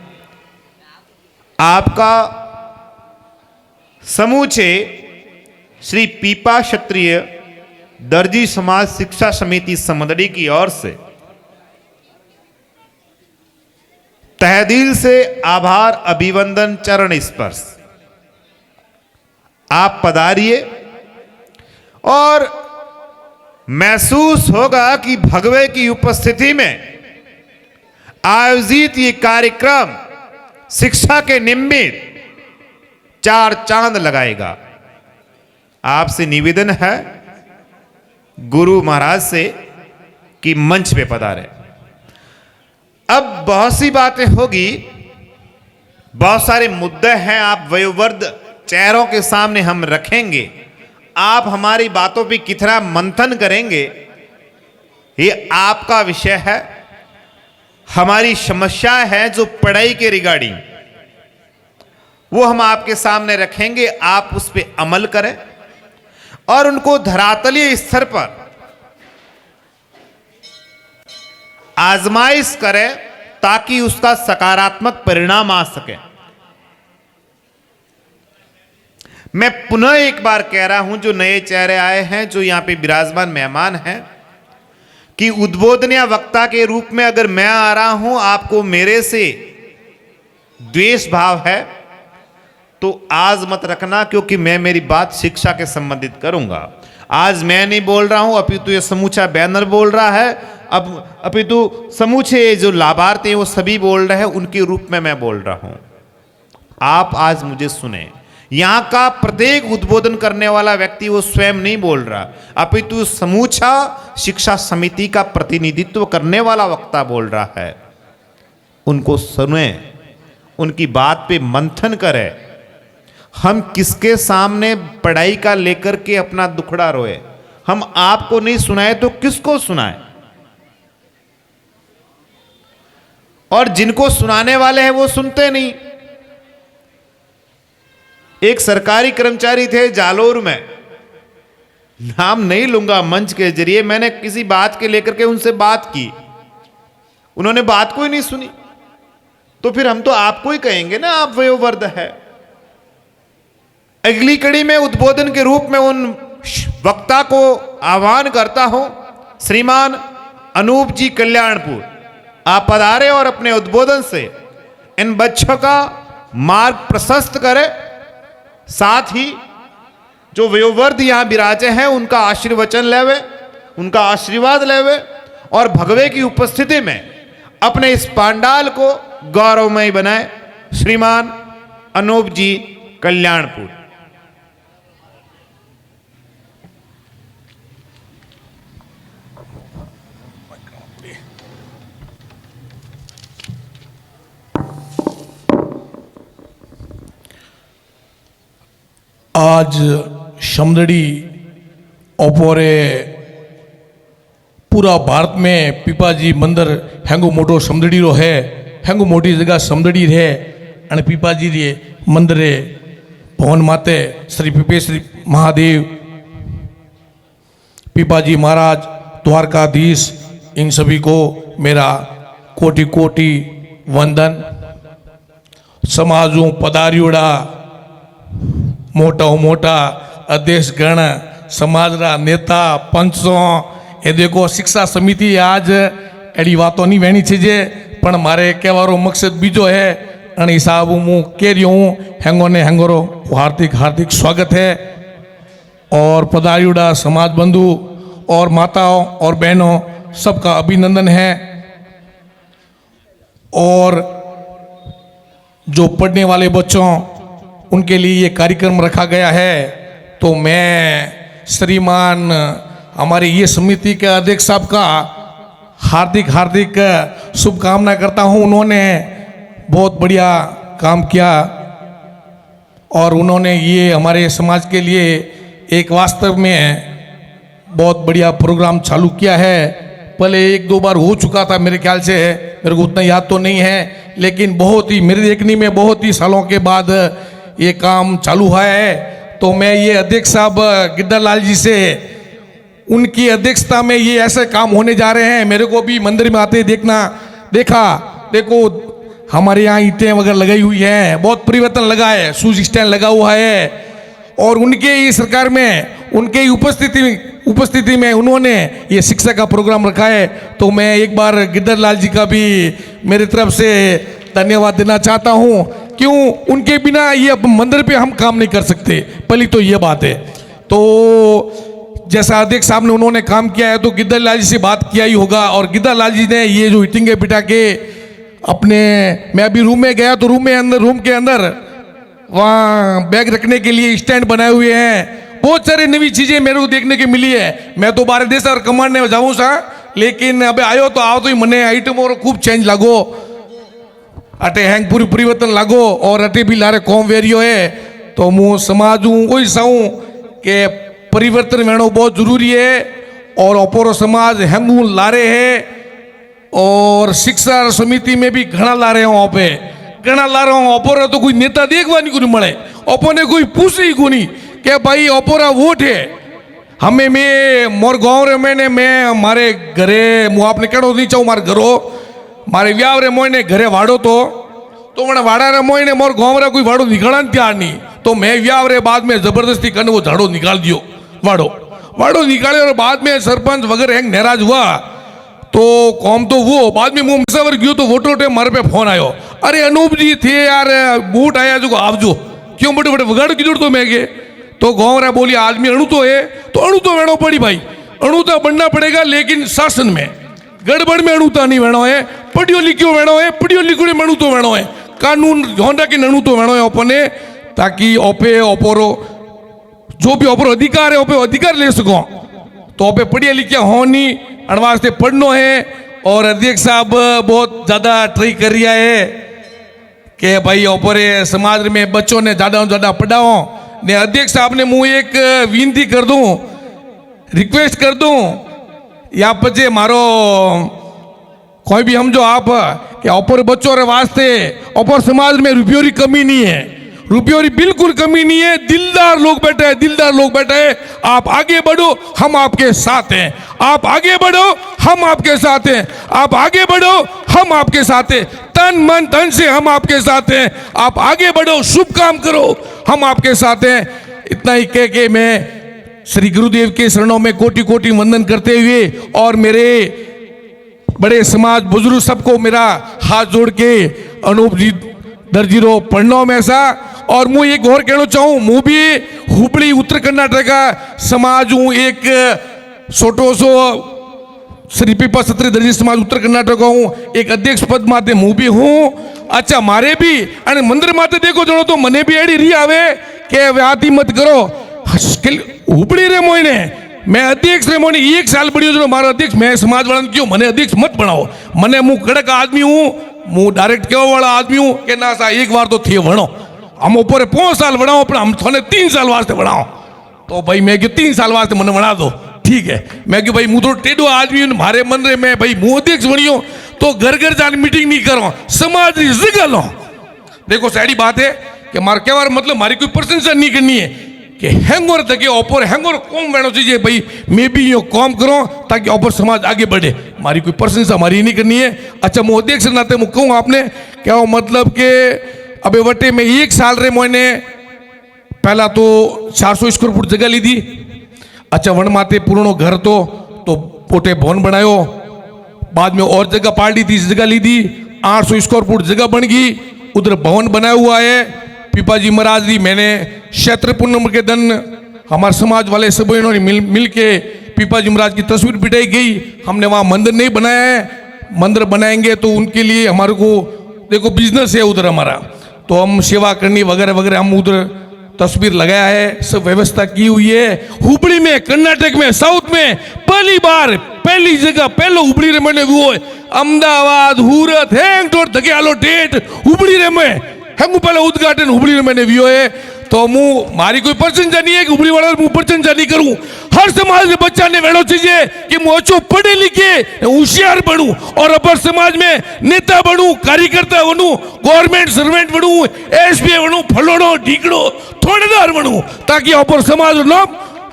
Speaker 1: आपका समूचे श्री पीपा क्षत्रिय दर्जी समाज शिक्षा समिति समदड़ी की ओर से तहदिल से आभार, अभिवंदन, चरण स्पर्श। आप पधारिए और महसूस होगा कि भगवे की उपस्थिति में आयोजित ये कार्यक्रम शिक्षा के निमित्त चार चांद लगाएगा। आपसे निवेदन है गुरु महाराज से कि मंच पे पधारे। अब बहुत सी बातें होगी, बहुत सारे मुद्दे हैं, आप वयोवृद्ध चेहरों के सामने हम रखेंगे। आप हमारी बातों पे कितना मंथन करेंगे ये आपका विषय है। हमारी समस्या है जो पढ़ाई के रिगार्डिंग, वो हम आपके सामने रखेंगे, आप उस पर अमल करें और उनको धरातलीय स्तर पर आजमाइश करें ताकि उसका सकारात्मक परिणाम आ सके। मैं पुनः एक बार कह रहा हूं, जो नए चेहरे आए हैं, जो यहां पे विराजमान मेहमान हैं, कि उद्बोधनीय वक्ता के रूप में अगर मैं आ रहा हूं, आपको मेरे से द्वेष भाव है तो आज मत रखना, क्योंकि मैं मेरी बात शिक्षा के संबंधित करूंगा। आज मैं नहीं बोल रहा हूं, अपितु ये समूचा बैनर बोल रहा है, अब अपितु समूचे जो लाभार्थी हैं वो सभी बोल रहे हैं, उनके रूप में मैं बोल रहा हूं। आप आज मुझे सुने, यहां का प्रत्येक उद्बोधन करने वाला व्यक्ति वो स्वयं नहीं बोल रहा, अपितु समूचा शिक्षा समिति का प्रतिनिधित्व करने वाला वक्ता बोल रहा है। उनको सुने, उनकी बात पे मंथन करें। हम किसके सामने पढ़ाई का लेकर के अपना दुखड़ा रोए? हम आपको नहीं सुनाए तो किसको सुनाए? और जिनको सुनाने वाले हैं वो सुनते नहीं। एक सरकारी कर्मचारी थे जालोर में, नाम नहीं लूंगा मंच के जरिए, मैंने किसी बात के लेकर के उनसे बात की, उन्होंने बात को ही नहीं सुनी। तो फिर हम तो आपको ही कहेंगे ना आप वयोवृद्ध है। अगली कड़ी में उद्बोधन के रूप में उन वक्ता को आह्वान करता हूं, श्रीमान अनूप जी कल्याणपुर, आप पधारे और अपने उद्बोधन से इन बच्चों का मार्ग प्रशस्त करें। साथ ही जो वयोवृद्ध यहां विराजे हैं उनका आशीर्वचन लेवे, उनका आशीर्वाद लेवे और भगवे की उपस्थिति में अपने इस पांडाल को गौरवमय बनाए। श्रीमान अनूप जी कल्याणपुर।
Speaker 3: आज समदड़ी ओपोरे पूरा भारत में पीपाजी मंदिर हैंगो मोटो समदड़ी रो है, हैंगो मोटी जगह समदड़ी रहे अने पीपाजी रे मंदिरे भवन माते श्री पीपेश्वरी महादेव पीपाजी महाराज द्वारकाधीश, इन सभी को मेरा कोटि कोटि वंदन। समाजों पदारियोड़ा मोटा मोटा अध्यक्ष गण, समाज रा नेता, पंचों, ये देखो शिक्षा समिति आज एड़ी बातों नहीं वहनी छे, पण मारे कहवारो मकसद बीजो है। अने हिसाब हूँ कह रही हूँ, हैंगो ने हैंगोरो हार्दिक हार्दिक स्वागत है। और पधारियोड़ा समाज बंधु और माताओं और बहनों सबका अभिनंदन है। और जो पढ़ने वाले बच्चों उनके लिए ये कार्यक्रम रखा गया है, तो मैं श्रीमान हमारे ये समिति के अध्यक्ष साहब का हार्दिक हार्दिक शुभकामना करता हूँ। उन्होंने बहुत बढ़िया काम किया और उन्होंने ये हमारे समाज के लिए एक वास्तव में बहुत बढ़िया प्रोग्राम चालू किया है। पहले एक दो बार हो चुका था मेरे ख्याल से, मेरे को उतना याद तो नहीं है, लेकिन बहुत ही मेरी देखने में बहुत ही सालों के बाद ये काम चालू हुआ है। तो मैं ये अध्यक्ष साहब गिद्दरलाल जी से, उनकी अध्यक्षता में ये ऐसे काम होने जा रहे हैं। मेरे को भी मंदिर में आते देखो हमारे यहाँ ईंटें वगैरह लगाई हुई हैं, बहुत परिवर्तन लगा है, शूज स्टैंड लगा हुआ है। और उनके ही सरकार में, उनके ही उपस्थिति में उन्होंने ये शिक्षा का प्रोग्राम रखा है। तो मैं एक बार गिद्दरलाल जी का भी मेरी तरफ से धन्यवाद देना चाहता हूँ। क्यों, उनके बिना ये मंदिर पे हम काम नहीं कर सकते, पहली तो ये बात है। तो जैसा अध्यक्ष साहब ने उन्होंने काम किया है, तो गिद्दरलाल जी से बात किया ही होगा। और गिद्दरलाल जी ने ये जो ईटिंगे बिठा के अपने, मैं अभी रूम में गया तो रूम के अंदर वहाँ बैग रखने के लिए स्टैंड बनाए हुए हैं। बहुत सारी नई चीजें मेरे को देखने की मिली है। मैं तो बारे देश और कमांड ने जाऊँ सा, लेकिन अब आयो तो आओ तो ही मने आइटम और खूब चेंज लागो, अटे हैंग पूरी परिवर्तन लागो और अटे भी लारे कौम वेरियो है। तो मुँह समाज हूँ वही साऊँ के परिवर्तन वेणो बहुत जरूरी है। और अपोरो समाज हेंगू लारे है और शिक्षा समिति में भी घना ला रहे हो, पे घना ला रहा हूँ। अपोरा तो कोई नेता देखवा नहीं को मळे, अपो ने कोई पूछे ही को नहीं कि भाई अपोरा वोट है हमें। मैं मोर गाँव रे मैंने मैं मारे घरे मुँह आपने कहो नहीं चाहूँ, मारे घरो मारे व्याव रे मोने घरे वाड़ो तो मैंने वाड़ा रे मोने मोर गाँव रे कोई वाड़ो निकालने तैयार नहीं। तो मैं व्याव रे बाद में जबरदस्ती करने वो झाड़ो निकाल दियो, वाड़ो निकाले। और बाद में सरपंच वगैरह हैंग नाराज हुआ तो कौम तो वो बाद में मुँह सवर गयो तो वोटो टे मारे पे फोन आयो, अरे अनूप जी थे यार, बूट आया जो आप जो क्यों बड़े बड़े वगाड़ की तो मैं गए। तो गाँव रे बोली आदमी अणु तो है, तो अणु तो वेणो पड़ी भाई, अणुता बनना पड़ेगा, लेकिन शासन में गड़बड़ में अणुता नहीं वेणो है। पढ़ियो लिखियो वेणो है, पढ़ियो लिखियो में अणु तो वेणो है, कानून होंडा के अणु तो वेणो है अपने। ताकि ओपे ओपोरो जो भी ओपर अधिकार है ओपे अधिकार ले सको। तो ओपे पढ़िया लिखिया हो नहीं अणवास्ते पढ़नो है। और अध्यक्ष साहब बहुत ज़्यादा ट्राई कर रहा है कि भाई ओपरे समाज में बच्चों ने ज़्यादा से ज़्यादा पढ़ाओ ने। अध्यक्ष साहब ने मुँह एक विनती कर दूँ, रिक्वेस्ट कर दूँ, या पचे मारो कोई भी हम जो आप कि ओपर बच्चों रे वास्ते ओपर समाज में रुपयों की कमी नहीं है, रुपयों की बिल्कुल कमी नहीं है। दिलदार लोग बैठे हैं, दिलदार लोग बैठे हैं। आप आगे बढ़ो, हम आपके साथ हैं। आप आगे बढ़ो, हम आपके साथ हैं। आप आगे बढ़ो, हम आपके साथ हैं। तन मन धन से हम आपके साथ हैं। आप आगे बढ़ो, शुभ काम करो, हम आपके साथ हैं। इतना ही कह के मैं श्री गुरुदेव के शरणों में कोटि कोटि वंदन करते हुए और मेरे बड़े समाज बुजुर्ग सबको मेरा हाथ जोड़ के अनूप जी दर्जीरो पढ़नो में ऐसा। और मुझे एक और कहना चाहूँ, मुँह भी हुबली उत्तर कर्नाटक का समाज हूँ, एक छोटो सो श्री पीपा क्षत्रिय दर्जी समाज उत्तर कर्नाटक का हूँ, एक अध्यक्ष पद माते मुँह भी हूँ। अच्छा मारे भी अने मंदिर माते देखो जणो तो मने भी एडी री आवे के व्याधि मत करो हुबड़ी रे मोइने मैं अध्यक्ष रे मोने एक साल बढ़ियो जो मारो अध्यक्ष मैं समाज वाला क्यों मने अध्यक्ष मत बनाओ। मने मु कड़क आदमी हूँ, मु डायरेक्ट कहवा वाला आदमी हूँ कि ना सा एक बार तो थे वणो हम ऊपर 5 साल बढ़ाओ पर हम थोने 3 साल वास्ते बढ़ाओ। तो भाई मैं क्यों 3 साल वास्ते मने बना दो, ठीक है। मैं क्यों भाई मु तो टेढ़ो आदमी हूँ, मारे मन रे मैं भाई मु अध्यक्ष बनियो तो घर घर जाने मीटिंग नहीं करो, समाज की जगह लो। देखो साड़ी बात है कि मार कहवा मतलब मारी कोई प्रशंसा नहीं करनी है कि हैंगोर तक ओपर हैंगोर कौम बहना चाहिए भाई मैं भी यो काम करो ताकि ओपर समाज आगे बढ़े, मारी कोई प्रशंसा हमारी नहीं करनी है। अच्छा मैं अध्यक्ष नाते मैं कहूँ आपने क्या हो मतलब के अबे वटे में 1 साल रे मैंने पहला तो 400 स्क्वायर फुट जगह ली थी। अच्छा वन माते पुरानो घर तो पोटे भवन बनायो, बाद में और जगह पार्टी थी जगह ली थी 800 स्क्वायर फुट जगह बन गई, उधर भवन बनाया हुआ है। पिपाजी महाराज जी मैंने क्षेत्र पूर्णिमा के दिन हमारे समाज वाले सब इन्होंने मिल के पिपाजी महाराज की तस्वीर बिठाई गई। हमने वहाँ मंदिर नहीं बनाया है, मंदिर बनाएंगे तो उनके लिए हमारे को देखो बिजनेस है उधर हमारा, तो हम सेवा करनी वगैरह वगैरह हम उधर तस्वीर लगाया है, सब व्यवस्था की हुई है। हुबली में कर्नाटक में साउथ में पहली बार पहली जगह पहले हुबली रे मैंने वो अहमदाबाद हुरत हैंगटोर धके आलो डेट हुबली रे में हम पहले उद्घाटन हुबली रे मैंने वियो है। तो मु मारी कोई प्रशंसा नहीं है कि हुबली वाला मु प्रशंसा नहीं करूं। हर समाज के बच्चा ने वेड़ो चाहिए कि मु अच्छो पढ़े लिखे होशियार बनूं और अपर समाज में नेता बनूं, कार्यकर्ता बनूं, गवर्नमेंट सर्वेंट बनूं, एसपी बनूं, फलोड़ो ढीकड़ो थोड़ेदार बनूं ताकि अपर समाज नाम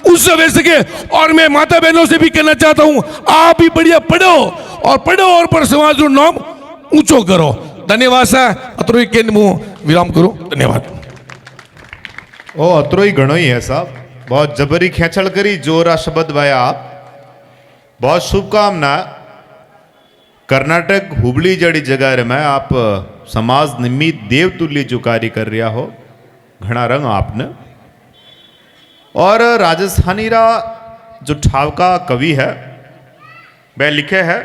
Speaker 3: उससे वे सके। और मैं माता बहनों से भी कहना चाहता हूं आप भी बढ़िया पढ़ो और पर समाज नाम ऊंचो करो। धन्यवाद सा अतरो के विराम करूं, धन्यवाद।
Speaker 1: ओ अतरो ही घणो ही है साहब, बहुत जबरी खेचड़ करी जोरा शब्द भाया आप, बहुत शुभकामना। कर्नाटक हुबली जड़ी जगह रे मैं आप समाज निमित्त देवतुल्य जो कार्य कर रहा हो घना रंग आपने। और राजस्थानी रा जो ठावका कवि है वह लिखे है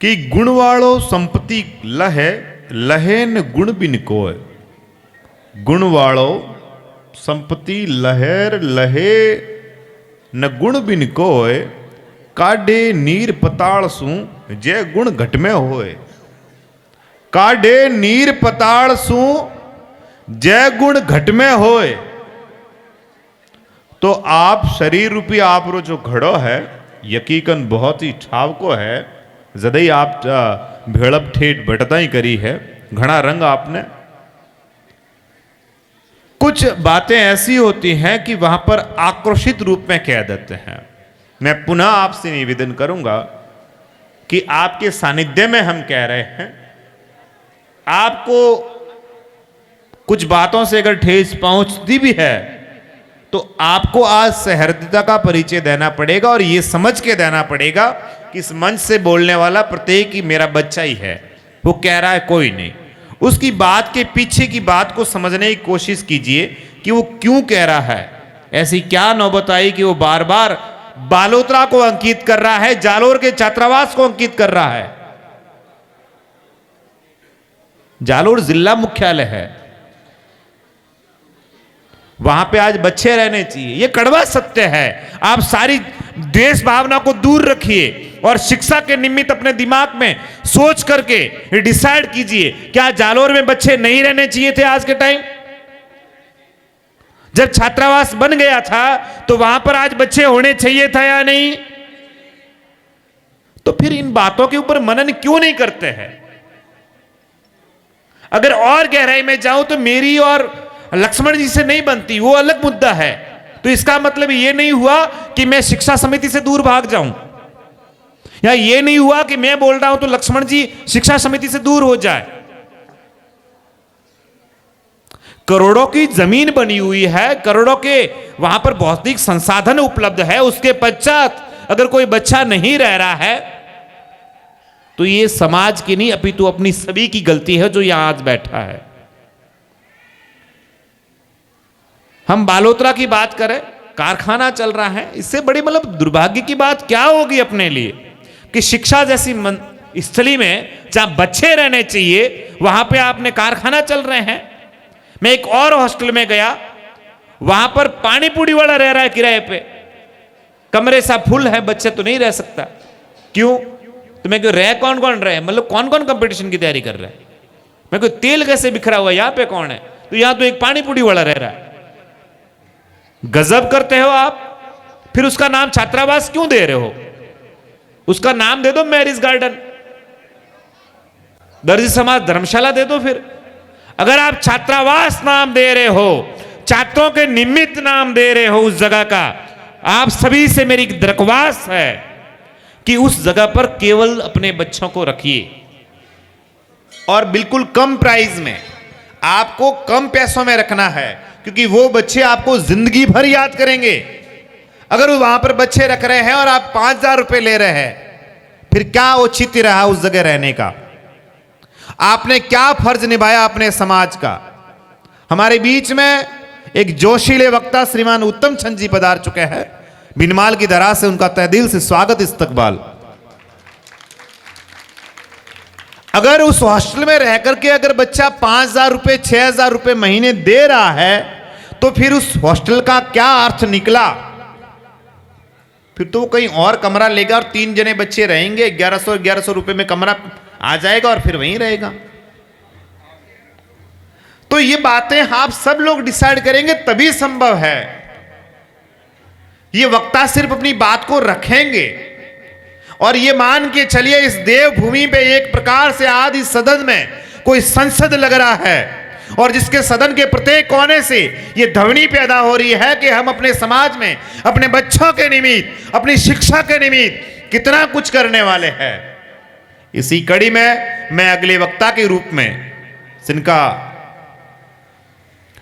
Speaker 1: कि गुणवाड़ो संपत्ति लहे लहेन गुण बिन कोय, गुणवाड़ो संपत्ति लहर लहे न गुण बिन कोय, काडे नीर पताड़ सू जय गुण घट में होए, काडे नीर पताड़ सू जय गुण घट में होए। तो आप शरीर रूपी आप रो जो घड़ो है यकीकन बहुत ही ठावको है, जदई आप भेड़प ठेठ बटता ही करी है, घना रंग आपने। कुछ बातें ऐसी होती हैं कि वहां पर आक्रोशित रूप में कह देते हैं। मैं पुनः आपसे निवेदन करूंगा कि आपके सानिध्य में हम कह रहे हैं, आपको कुछ बातों से अगर ठेस पहुंचती भी है तो आपको आज सहृदयता का परिचय देना पड़ेगा और यह समझ के देना पड़ेगा कि इस मंच से बोलने वाला प्रत्येक ही मेरा बच्चा ही है, वो कह रहा है कोई नहीं। उसकी बात के पीछे की बात को समझने की कोशिश कीजिए कि वो क्यों कह रहा है। ऐसी क्या नौबत आई कि वो बार बार बालोतरा को अंकित कर रहा है, जालोर के छात्रावास को अंकित कर रहा है। जालोर जिला मुख्यालय है, वहां पे आज बच्चे रहने चाहिए। ये कड़वा सत्य है। आप सारी देश भावना को दूर रखिए और शिक्षा के निमित्त अपने दिमाग में सोच करके डिसाइड कीजिए, क्या जालोर में बच्चे नहीं रहने चाहिए थे आज के टाइम? जब छात्रावास बन गया था तो वहां पर आज बच्चे होने चाहिए था या नहीं? तो फिर इन बातों के ऊपर मनन क्यों नहीं करते हैं? अगर और गहराई में जाऊं तो मेरी और लक्ष्मण जी से नहीं बनती, वो अलग मुद्दा है। तो इसका मतलब ये नहीं हुआ कि मैं शिक्षा समिति से दूर भाग जाऊं, या ये नहीं हुआ कि मैं बोल रहा हूं तो लक्ष्मण जी शिक्षा समिति से दूर हो जाए। करोड़ों की जमीन बनी हुई है, करोड़ों के वहां पर भौतिक संसाधन उपलब्ध है, उसके पश्चात अगर कोई बच्चा नहीं रह रहा है तो ये समाज की नहीं अपितु अपनी सभी की गलती है जो यहां आज बैठा है। हम बालोतरा की बात करें, कारखाना चल रहा है, इससे बड़ी मतलब दुर्भाग्य की बात क्या होगी अपने लिए कि शिक्षा जैसी स्थली में जहां बच्चे रहने चाहिए वहां पे आपने कारखाना चल रहे हैं। मैं एक और हॉस्टल में गया, वहां पर पानी पूरी वाला रह रहा है किराए पे, कमरे सा फुल है, बच्चे तो नहीं रह सकता। क्यों? तो मैं क्यों रह कौन कौन रहे, मतलब कौन कौन कंपटीशन की तैयारी कर रहा है? मैं कोई तेल कैसे बिखरा हुआ, यहां पे कौन है? तो यहां तो एक पानी पूरी वाला रह रहा है। गजब करते हो आप। फिर उसका नाम छात्रावास क्यों दे रहे हो? उसका नाम दे दो मैरिज गार्डन, दर्जी समाज धर्मशाला दे दो। फिर अगर आप छात्रावास नाम दे रहे हो, छात्रों के निमित्त नाम दे रहे हो उस जगह का, आप सभी से मेरी दरख्वास्त है कि उस जगह पर केवल अपने बच्चों को रखिए और बिल्कुल कम प्राइस में, आपको कम पैसों में रखना है, क्योंकि वो बच्चे आपको जिंदगी भर याद करेंगे। अगर वो वहां पर बच्चे रख रहे हैं और आप 5,000 रुपए ले रहे हैं, फिर क्या औचित्य रहा उस जगह रहने का? आपने क्या फर्ज निभाया अपने समाज का? हमारे बीच में एक जोशीले वक्ता श्रीमान उत्तम चंद जी पधार चुके हैं। बिनमाल की धरा से उनका तहे दिल से स्वागत इस्तकबाल। अगर उस हॉस्टल में रह करके अगर बच्चा 5,000 रुपए 6,000 रुपए महीने दे रहा है तो फिर उस हॉस्टल का क्या अर्थ निकला? फिर तो वो कहीं और कमरा लेगा और 3 जने बच्चे रहेंगे, 1100 रुपए में कमरा आ जाएगा और फिर वहीं रहेगा। तो ये बातें आप सब लोग डिसाइड करेंगे तभी संभव है। ये वक्ता सिर्फ अपनी बात को रखेंगे और ये मान के चलिए इस देवभूमि पे एक प्रकार से आदि सदन में कोई संसद लग रहा है और जिसके सदन के प्रत्येक कोने से ये ध्वनि पैदा हो रही है कि हम अपने समाज में अपने बच्चों के निमित्त, अपनी शिक्षा के निमित्त कितना कुछ करने वाले हैं। इसी कड़ी में मैं अगले वक्ता के रूप में जिनका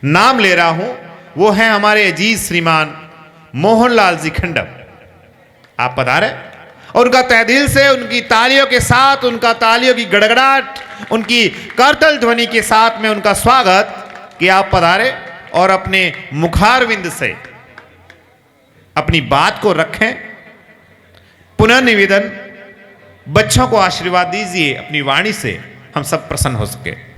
Speaker 1: नाम ले रहा हूं वो है हमारे अजीज श्रीमान मोहनलाल जी खंडम। आप पधारे और उनका तहे दिल से, उनकी तालियों के साथ, उनका तालियों की गड़गड़ाहट, उनकी करतल ध्वनि के साथ में उनका स्वागत कि आप पधारे और अपने मुखारविंद से अपनी बात को रखें। पुनः निवेदन, बच्चों को आशीर्वाद दीजिए अपनी वाणी से, हम सब प्रसन्न हो सके।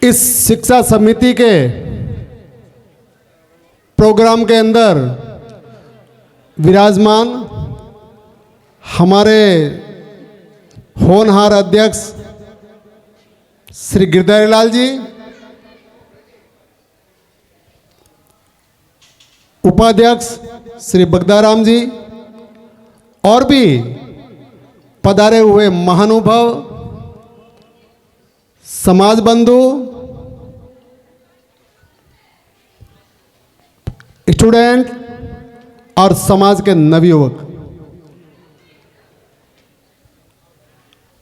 Speaker 4: इस शिक्षा समिति के प्रोग्राम के अंदर विराजमान हमारे होनहार अध्यक्ष श्री गिरधारीलाल जी, उपाध्यक्ष श्री बगदाराम जी और भी पधारे हुए महानुभाव, समाज बंधु, स्टूडेंट और समाज के नवयुवक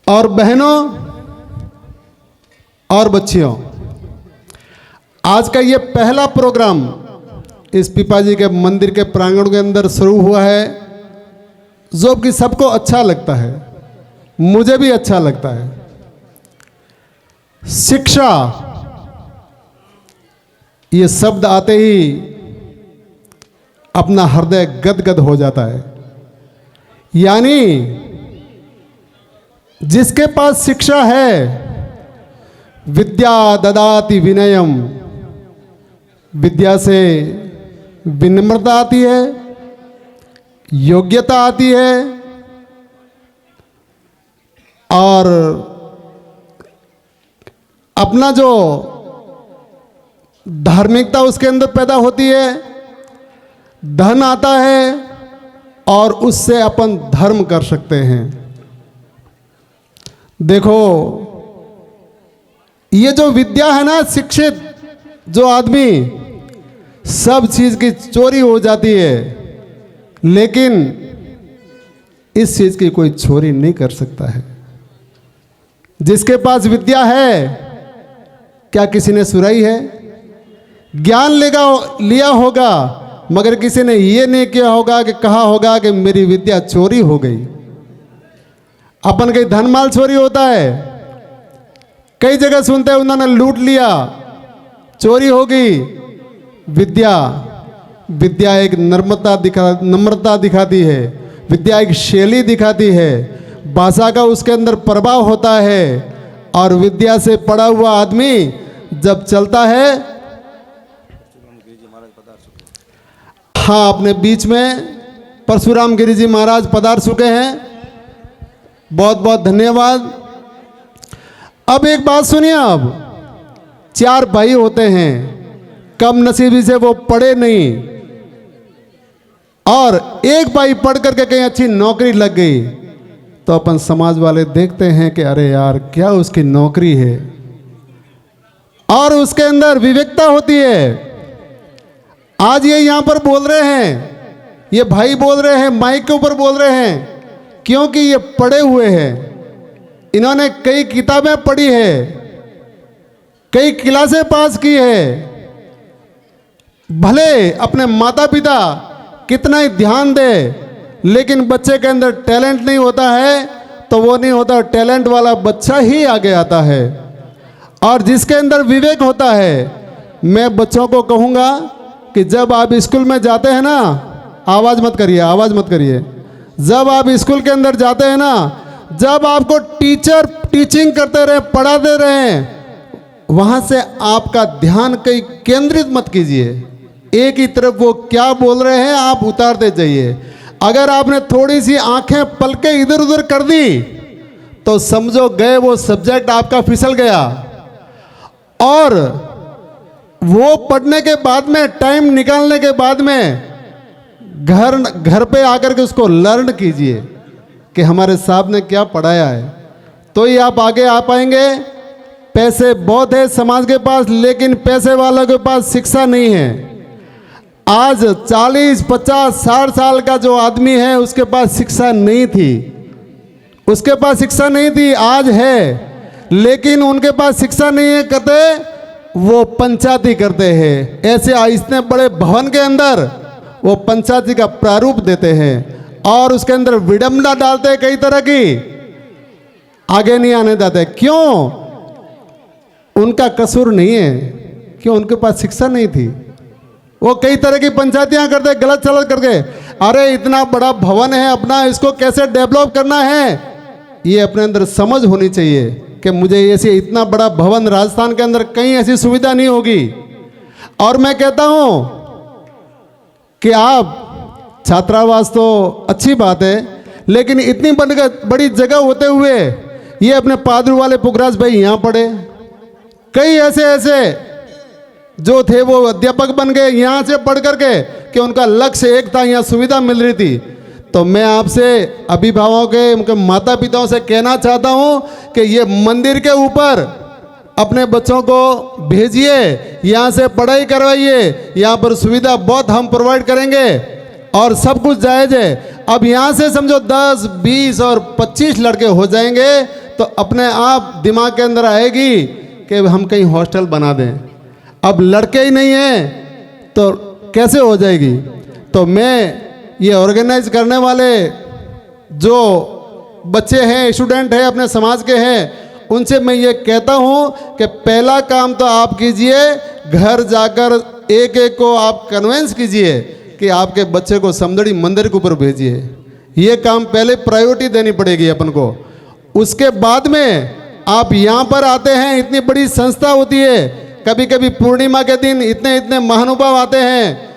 Speaker 4: और बहनों और बच्चियों, आज का ये पहला प्रोग्राम इस पिपाजी के मंदिर के प्रांगण के अंदर शुरू हुआ है, जो कि सबको अच्छा लगता है, मुझे भी अच्छा लगता है। शिक्षा ये शब्द आते ही अपना हृदय गदगद हो जाता है। यानी जिसके पास शिक्षा है, विद्या ददाति विनयम, विद्या से विनम्रता आती है, योग्यता आती है और अपना जो धार्मिकता उसके अंदर पैदा होती है, धन आता है और उससे अपन धर्म कर सकते हैं। देखो, ये जो विद्या है ना, शिक्षित जो आदमी, सब चीज की चोरी हो जाती है, लेकिन इस चीज की कोई चोरी नहीं कर सकता है। जिसके पास विद्या है, क्या किसी ने सुराई है? ज्ञान लिया होगा, मगर किसी ने ये नहीं किया होगा कि कहा होगा कि मेरी विद्या चोरी हो गई। अपन कहीं धन माल चोरी होता है, कई जगह सुनते हैं उन्होंने लूट लिया, चोरी हो गई। विद्या एक नम्रता दिखाती है, विद्या एक शैली दिखाती है, भाषा का उसके अंदर प्रभाव होता है। और विद्या से पढ़ा हुआ आदमी जब चलता है, हाँ, अपने बीच में परशुराम गिरी जी महाराज पधार चुके हैं, बहुत बहुत धन्यवाद। अब एक बात सुनिए, अब 4 भाई होते हैं, कम नसीबी से वो पढ़े नहीं, और एक भाई पढ़ करके कहीं अच्छी नौकरी लग गई, तो अपन समाज वाले देखते हैं कि अरे यार, क्या उसकी नौकरी है, और उसके अंदर विवेकता होती है। आज ये यहां पर बोल रहे हैं, ये भाई बोल रहे हैं, माइक के ऊपर बोल रहे हैं, क्योंकि ये पढ़े हुए हैं, इन्होंने कई किताबें पढ़ी है, कई क्लासें पास की है। भले अपने माता पिता कितना ही ध्यान दे, लेकिन बच्चे के अंदर टैलेंट नहीं होता है तो वो नहीं होता, टैलेंट वाला बच्चा ही आगे आता है। और जिसके अंदर विवेक होता है, मैं बच्चों को कहूँगा कि जब आप स्कूल में जाते हैं ना, आवाज़ मत करिए, जब आप स्कूल के अंदर जाते हैं ना, जब आपको टीचर टीचिंग करते रहे, पढ़ाते रहे, वहाँ से आपका ध्यान कहीं केंद्रित मत कीजिए, एक ही तरफ वो क्या बोल रहे हैं आप उतारते जाइए। अगर आपने थोड़ी सी आंखें पलके इधर उधर कर दी तो समझो गए वो सब्जेक्ट आपका फिसल गया। और वो पढ़ने के बाद में, टाइम निकालने के बाद में घर पे आकर के उसको लर्न कीजिए कि हमारे साहब ने क्या पढ़ाया है, तो ही आप आगे आ पाएंगे। पैसे बहुत है समाज के पास, लेकिन पैसे वालों के पास शिक्षा नहीं है। आज 40, 50, 60 साल का जो आदमी है, उसके पास शिक्षा नहीं थी, उसके पास शिक्षा नहीं थी, आज है, लेकिन उनके पास शिक्षा नहीं है, कहते वो पंचायती करते हैं। ऐसे इतने बड़े भवन के अंदर वो पंचायती का प्रारूप देते हैं और उसके अंदर विडंबना डालते हैं कई तरह की, आगे नहीं आने देते। क्यों? उनका कसूर नहीं है, क्यों? उनके पास शिक्षा नहीं थी। वो कई तरह की पंचायतियां करते, गलत सलत करके, अरे इतना बड़ा भवन है अपना, इसको कैसे डेवलप करना है, ये अपने अंदर समझ होनी चाहिए कि मुझे ऐसे इतना बड़ा भवन राजस्थान के अंदर कहीं ऐसी सुविधा नहीं होगी। और मैं कहता हूं कि आप छात्रावास तो अच्छी बात है, लेकिन इतनी बड़ी जगह होते हुए ये अपने पादरू वाले पुखराज भाई यहाँ पढ़े, कई ऐसे जो थे वो अध्यापक बन गए यहाँ से पढ़ करके, कि उनका लक्ष्य एक था, यहाँ सुविधा मिल रही थी। तो मैं आपसे अभिभावकों के, उनके माता पिताओं से कहना चाहता हूँ कि ये मंदिर के ऊपर अपने बच्चों को भेजिए, यहाँ से पढ़ाई करवाइए, यहाँ पर सुविधा बहुत हम प्रोवाइड करेंगे और सब कुछ जायज़ है। अब यहाँ से समझो 10, 20 और 25 लड़के हो जाएंगे तो अपने आप दिमाग के अंदर आएगी कि हम कहीं हॉस्टल बना दें। अब लड़के ही नहीं हैं तो कैसे हो जाएगी? तो मैं ये ऑर्गेनाइज करने वाले जो बच्चे हैं, स्टूडेंट हैं, अपने समाज के हैं, उनसे मैं ये कहता हूँ कि पहला काम तो आप कीजिए, घर जाकर एक एक को आप कन्वेंस कीजिए कि आपके बच्चे को समदड़ी मंदिर के ऊपर भेजिए। ये काम पहले प्रायोरिटी देनी पड़ेगी अपन को। उसके बाद में आप यहाँ पर आते हैं, इतनी बड़ी संस्था होती है, कभी कभी पूर्णिमा के दिन इतने इतने महानुभाव आते हैं,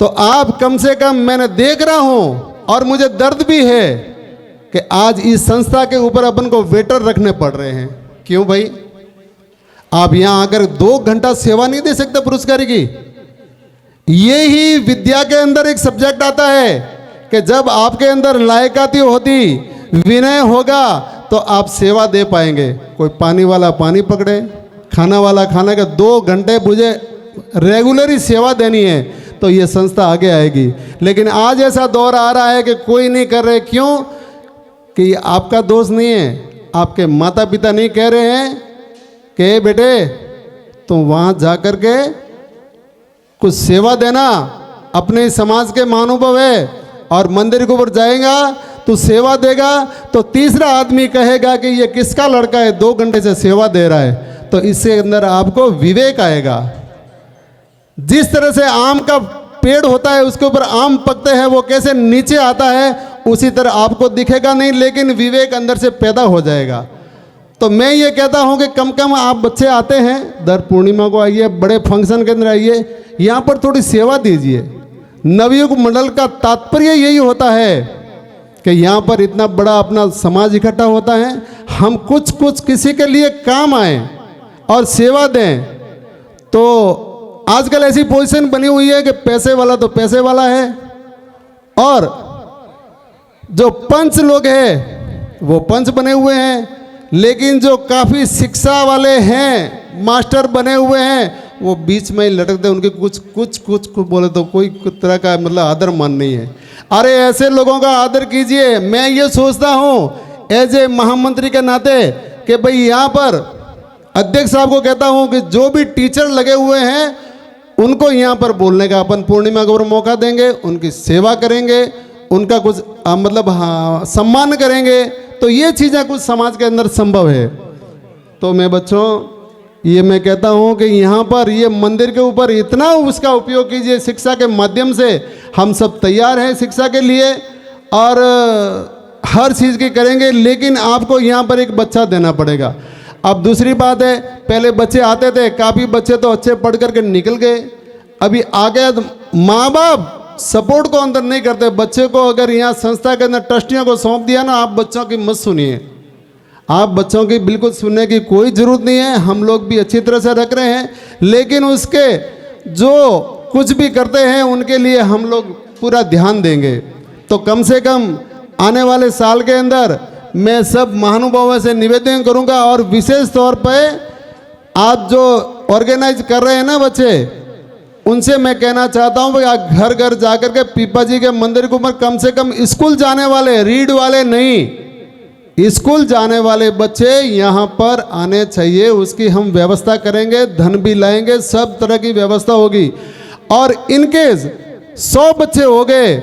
Speaker 4: तो आप कम से कम, मैंने देख रहा हूँ और मुझे दर्द भी है कि आज इस संस्था के ऊपर अपन को वेटर रखने पड़ रहे हैं। क्यों भाई? आप यहाँ आकर 2 घंटा सेवा नहीं दे सकते पुरस्कार की? ये ही विद्या के अंदर एक सब्जेक्ट आता है कि जब आपके अंदर लायकाती होती, विनय होगा, तो आप सेवा दे पाएंगे। कोई पानी वाला पानी पकड़े, खाना वाला खाना के 2 घंटे मुझे रेगुलरी सेवा देनी है, तो ये संस्था आगे आएगी। लेकिन आज ऐसा दौर आ रहा है कि कोई नहीं कर रहे। क्यों? कि ये आपका दोष नहीं है, आपके माता पिता नहीं कह रहे हैं कि बेटे तुम वहाँ जा कर के कुछ सेवा देना, अपने समाज के महानुभाव है, और मंदिर के ऊपर जाएगा तो सेवा देगा, तो तीसरा आदमी कहेगा कि ये किसका लड़का है 2 घंटे से सेवा दे रहा है। तो इससे अंदर आपको विवेक आएगा। जिस तरह से आम का पेड़ होता है, उसके ऊपर आम पकते हैं, वो कैसे नीचे आता है, उसी तरह आपको दिखेगा नहीं, लेकिन विवेक अंदर से पैदा हो जाएगा। तो मैं ये कहता हूँ कि कम कम आप बच्चे आते हैं, दर पूर्णिमा को आइए, बड़े फंक्शन के अंदर आइए, यहाँ पर थोड़ी सेवा दीजिए। नवयुग मंडल का तात्पर्य यही होता है कि यहाँ पर इतना बड़ा अपना समाज इकट्ठा होता है, हम कुछ कुछ किसी के लिए काम आए और सेवा दें। तो आजकल ऐसी पोजीशन बनी हुई है कि पैसे वाला तो पैसे वाला है, और जो पंच लोग हैं वो पंच बने हुए हैं, लेकिन जो काफ़ी शिक्षा वाले हैं, मास्टर बने हुए हैं, वो बीच में ही लटकते, उनके कुछ बोले तो कोई तरह का मतलब आदर मान नहीं है। अरे ऐसे लोगों का आदर कीजिए। मैं ये सोचता हूँ एज ए महामंत्री के नाते कि भाई यहाँ पर अध्यक्ष साहब को कहता हूँ कि जो भी टीचर लगे हुए हैं उनको यहाँ पर बोलने का अपन पूर्णिमा के ऊपर मौका देंगे, उनकी सेवा करेंगे, उनका कुछ मतलब हाँ सम्मान करेंगे, तो ये चीज़ें कुछ समाज के अंदर संभव है। तो मैं बच्चों ये मैं कहता हूँ कि यहाँ पर ये मंदिर के ऊपर इतना उसका उपयोग कीजिए, शिक्षा के माध्यम से हम सब तैयार हैं शिक्षा के लिए और हर चीज़ की करेंगे, लेकिन आपको यहाँ पर एक बच्चा देना पड़ेगा। अब दूसरी बात है, पहले बच्चे आते थे, काफ़ी बच्चे तो अच्छे पढ़ करके निकल गए, अभी आ गया तो माँ बाप सपोर्ट को अंदर नहीं करते। बच्चे को अगर यहाँ संस्था के अंदर ट्रस्टियों को सौंप दिया ना, आप बच्चों की मत सुनिए, आप बच्चों की बिल्कुल सुनने की कोई ज़रूरत नहीं है। हम लोग भी अच्छी तरह से रख रहे हैं, लेकिन उसके जो कुछ भी करते हैं उनके लिए हम लोग पूरा ध्यान देंगे। तो कम से कम आने वाले साल के अंदर मैं सब महानुभावों से निवेदन करूंगा, और विशेष तौर पे आप जो ऑर्गेनाइज कर रहे हैं ना बच्चे, उनसे मैं कहना चाहता हूं भाई आप घर घर जाकर के पीपा जी के मंदिर के ऊपर कम से कम स्कूल जाने वाले, रीड वाले नहीं, स्कूल जाने वाले बच्चे यहाँ पर आने चाहिए। उसकी हम व्यवस्था करेंगे, धन भी लाएंगे, सब तरह की व्यवस्था होगी। और इनकेस 100 बच्चे हो गए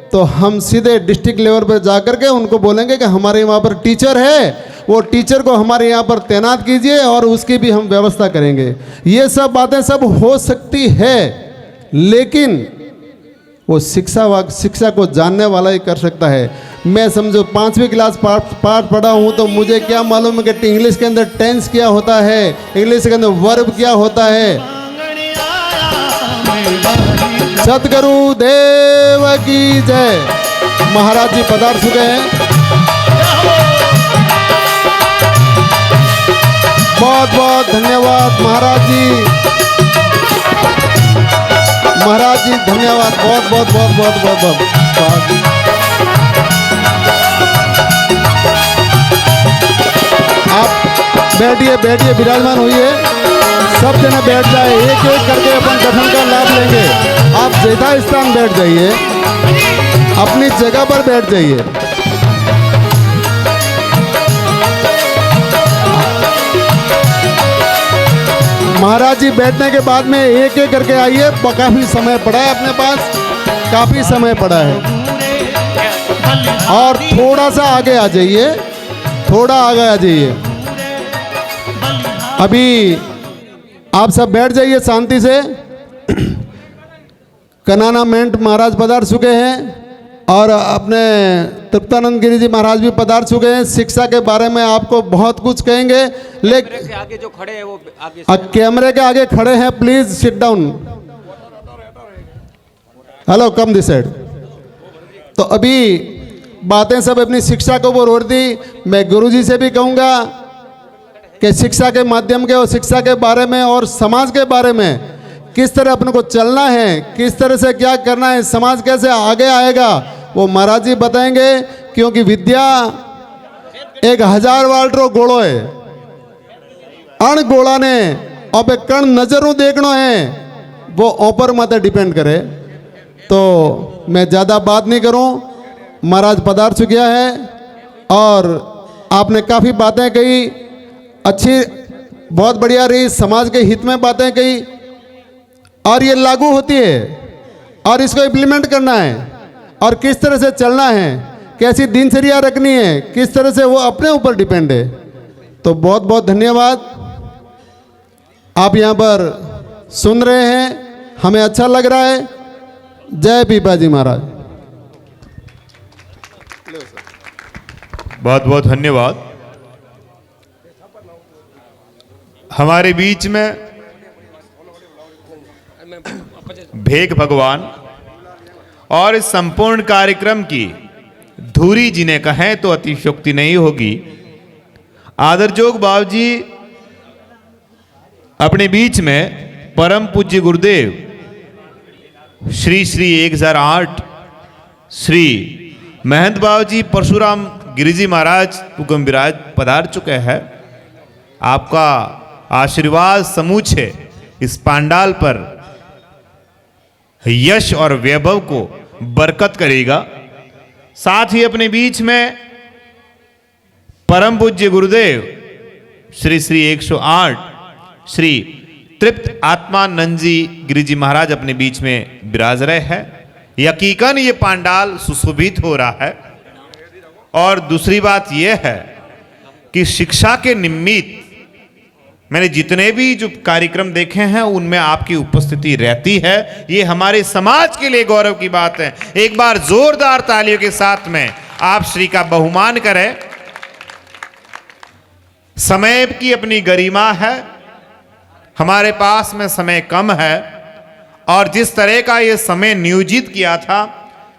Speaker 4: तो हम सीधे डिस्ट्रिक्ट लेवल पर जाकर के उनको बोलेंगे कि हमारे वहाँ पर टीचर है, वो टीचर को हमारे यहाँ पर तैनात कीजिए और उसकी भी हम व्यवस्था करेंगे। ये सब बातें सब हो सकती है, लेकिन वो शिक्षा को जानने वाला ही कर सकता है। मैं समझो 5वीं क्लास पाठ पढ़ा हूँ, तो मुझे क्या मालूम है कि इंग्लिश के अंदर टेंस क्या होता है, इंग्लिश के अंदर वर्ब क्या होता है। सतगुरु देव की जय। महाराज जी पधार चुके हैं, बहुत बहुत धन्यवाद महाराज जी। महाराज जी धन्यवाद, बहुत बहुत बहुत बहुत बहुत बहुत। आप बैठिए बैठिए, विराजमान होइए, सब जने बैठ जाए, एक एक करके अपन कथन का लाभ लेंगे। आप यथा स्थान बैठ जाइए, अपनी जगह पर बैठ जाइए। महाराज जी बैठने के बाद में एक एक करके आइए, काफ़ी समय पड़ा है अपने पास, काफ़ी समय पड़ा है। और थोड़ा सा आगे आ जाइए, थोड़ा आगे आ जाइए। अभी आप सब बैठ जाइए शांति से। कनाना मेंट महाराज पधार चुके हैं, और अपने तृप्तानंद गिरी जी महाराज भी पधार चुके हैं। शिक्षा के बारे में आपको बहुत कुछ कहेंगे, लेकिन
Speaker 5: आगे जो खड़े हैं वो आगे
Speaker 4: कैमरे के आगे खड़े हैं, please sit down. Hello, come this side. तो अभी बातें सब अपनी शिक्षा को ओर दी। मैं गुरुजी से भी कहूँगा कि शिक्षा के माध्यम के और शिक्षा के बारे में और समाज के बारे में किस तरह अपने को चलना है, किस तरह से क्या करना है, समाज कैसे आगे आएगा, वो महाराज जी बताएंगे। क्योंकि विद्या एक 1000 वाल्टरो गोड़ो है, अण गोड़ा ने अब कण नजरों देखना है, वो ऊपर माते डिपेंड करे। तो मैं ज़्यादा बात नहीं करूं, महाराज पधार चुका है और आपने काफ़ी बातें कही, अच्छी बहुत बढ़िया रही, समाज के हित में बातें कही और ये लागू होती है और इसको इम्प्लीमेंट करना है और किस तरह से चलना है, कैसी दिनचर्या रखनी है, किस तरह से, वो अपने ऊपर डिपेंड है। तो बहुत बहुत धन्यवाद। आप यहाँ पर सुन रहे हैं, हमें अच्छा लग रहा है। जय पीपाजी महाराज।
Speaker 1: बहुत बहुत धन्यवाद। हमारे बीच में भेग भगवान और इस संपूर्ण कार्यक्रम की धूरी जिन्हें कहें तो अतिशयोक्ति नहीं होगी, आदरजोग बाबू जी अपने बीच में परम पूज्य गुरुदेव श्री श्री 1008 श्री महंत बाबू जी परशुराम गिरिजी महाराज हुक्म विराज पधार चुके हैं। आपका आशीर्वाद समूचे इस पांडाल पर यश और वैभव को बरकत करेगा। साथ ही अपने बीच में परम पूज्य गुरुदेव श्री श्री 108 श्री तृप्त आत्मानंद जी गिरिजी महाराज अपने बीच में विराज रहे हैं। यकीकन ये पांडाल सुशोभित हो रहा है। और दूसरी बात यह है कि शिक्षा के निमित्त मैंने जितने भी जो कार्यक्रम देखे हैं उनमें आपकी उपस्थिति रहती है। ये हमारे समाज के लिए गौरव की बात है। एक बार जोरदार तालियों के साथ में आप श्री का बहुमान करें। समय की अपनी गरिमा है, हमारे पास में समय कम है और जिस तरह का ये समय नियोजित किया था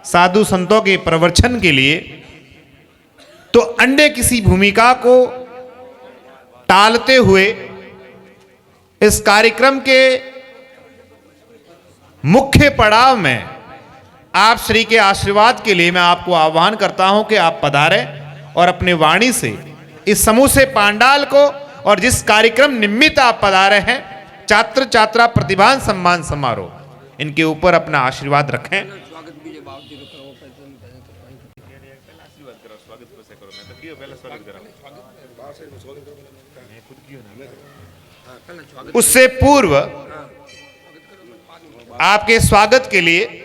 Speaker 1: साधु संतों के प्रवचन के लिए, तो अन्य किसी भूमिका को टालते हुए इस कार्यक्रम के मुख्य पड़ाव में आप श्री के आशीर्वाद के लिए मैं आपको आह्वान करता हूं कि आप पधारें और अपने वाणी से इस समूह से पांडाल को और जिस कार्यक्रम निमित्त आप पधारे हैं छात्र छात्रा प्रतिभान सम्मान समारोह, इनके ऊपर अपना आशीर्वाद रखें। उससे पूर्व आपके स्वागत के लिए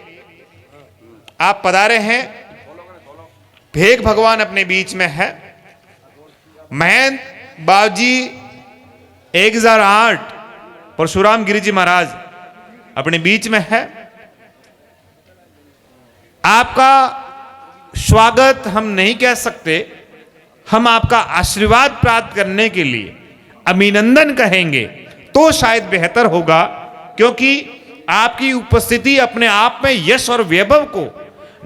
Speaker 1: आप पधारे हैं। भेग भगवान अपने बीच में है। महंत बाबूजी 1008 परशुराम गिरिजी महाराज अपने बीच में है। आपका स्वागत हम नहीं कह सकते, हम आपका आशीर्वाद प्राप्त करने के लिए अभिनंदन कहेंगे तो शायद बेहतर होगा, क्योंकि आपकी उपस्थिति अपने आप में यश और वैभव को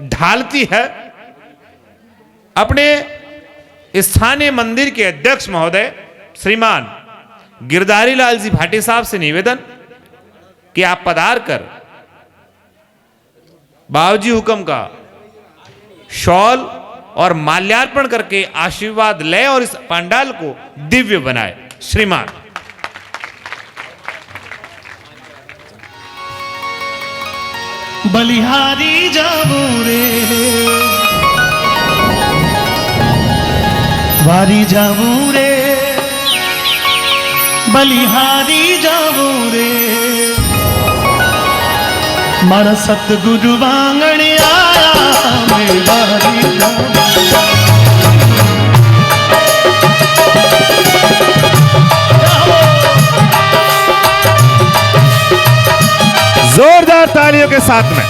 Speaker 1: ढालती है। अपने स्थानीय मंदिर के अध्यक्ष महोदय श्रीमान गिरधारी लाल जी भाटी साहब से निवेदन कि आप पधार कर बाबूजी हुक्म का शॉल और माल्यार्पण करके आशीर्वाद ले और इस पंडाल को दिव्य बनाए। श्रीमान
Speaker 6: बलिहारी जाऊं रे, वारी जाऊं रे, बलिहारी जाऊं रे, मारा सतगुरु वांगण आया मैं वारी जाऊं।
Speaker 1: जोरदार तालियों के साथ में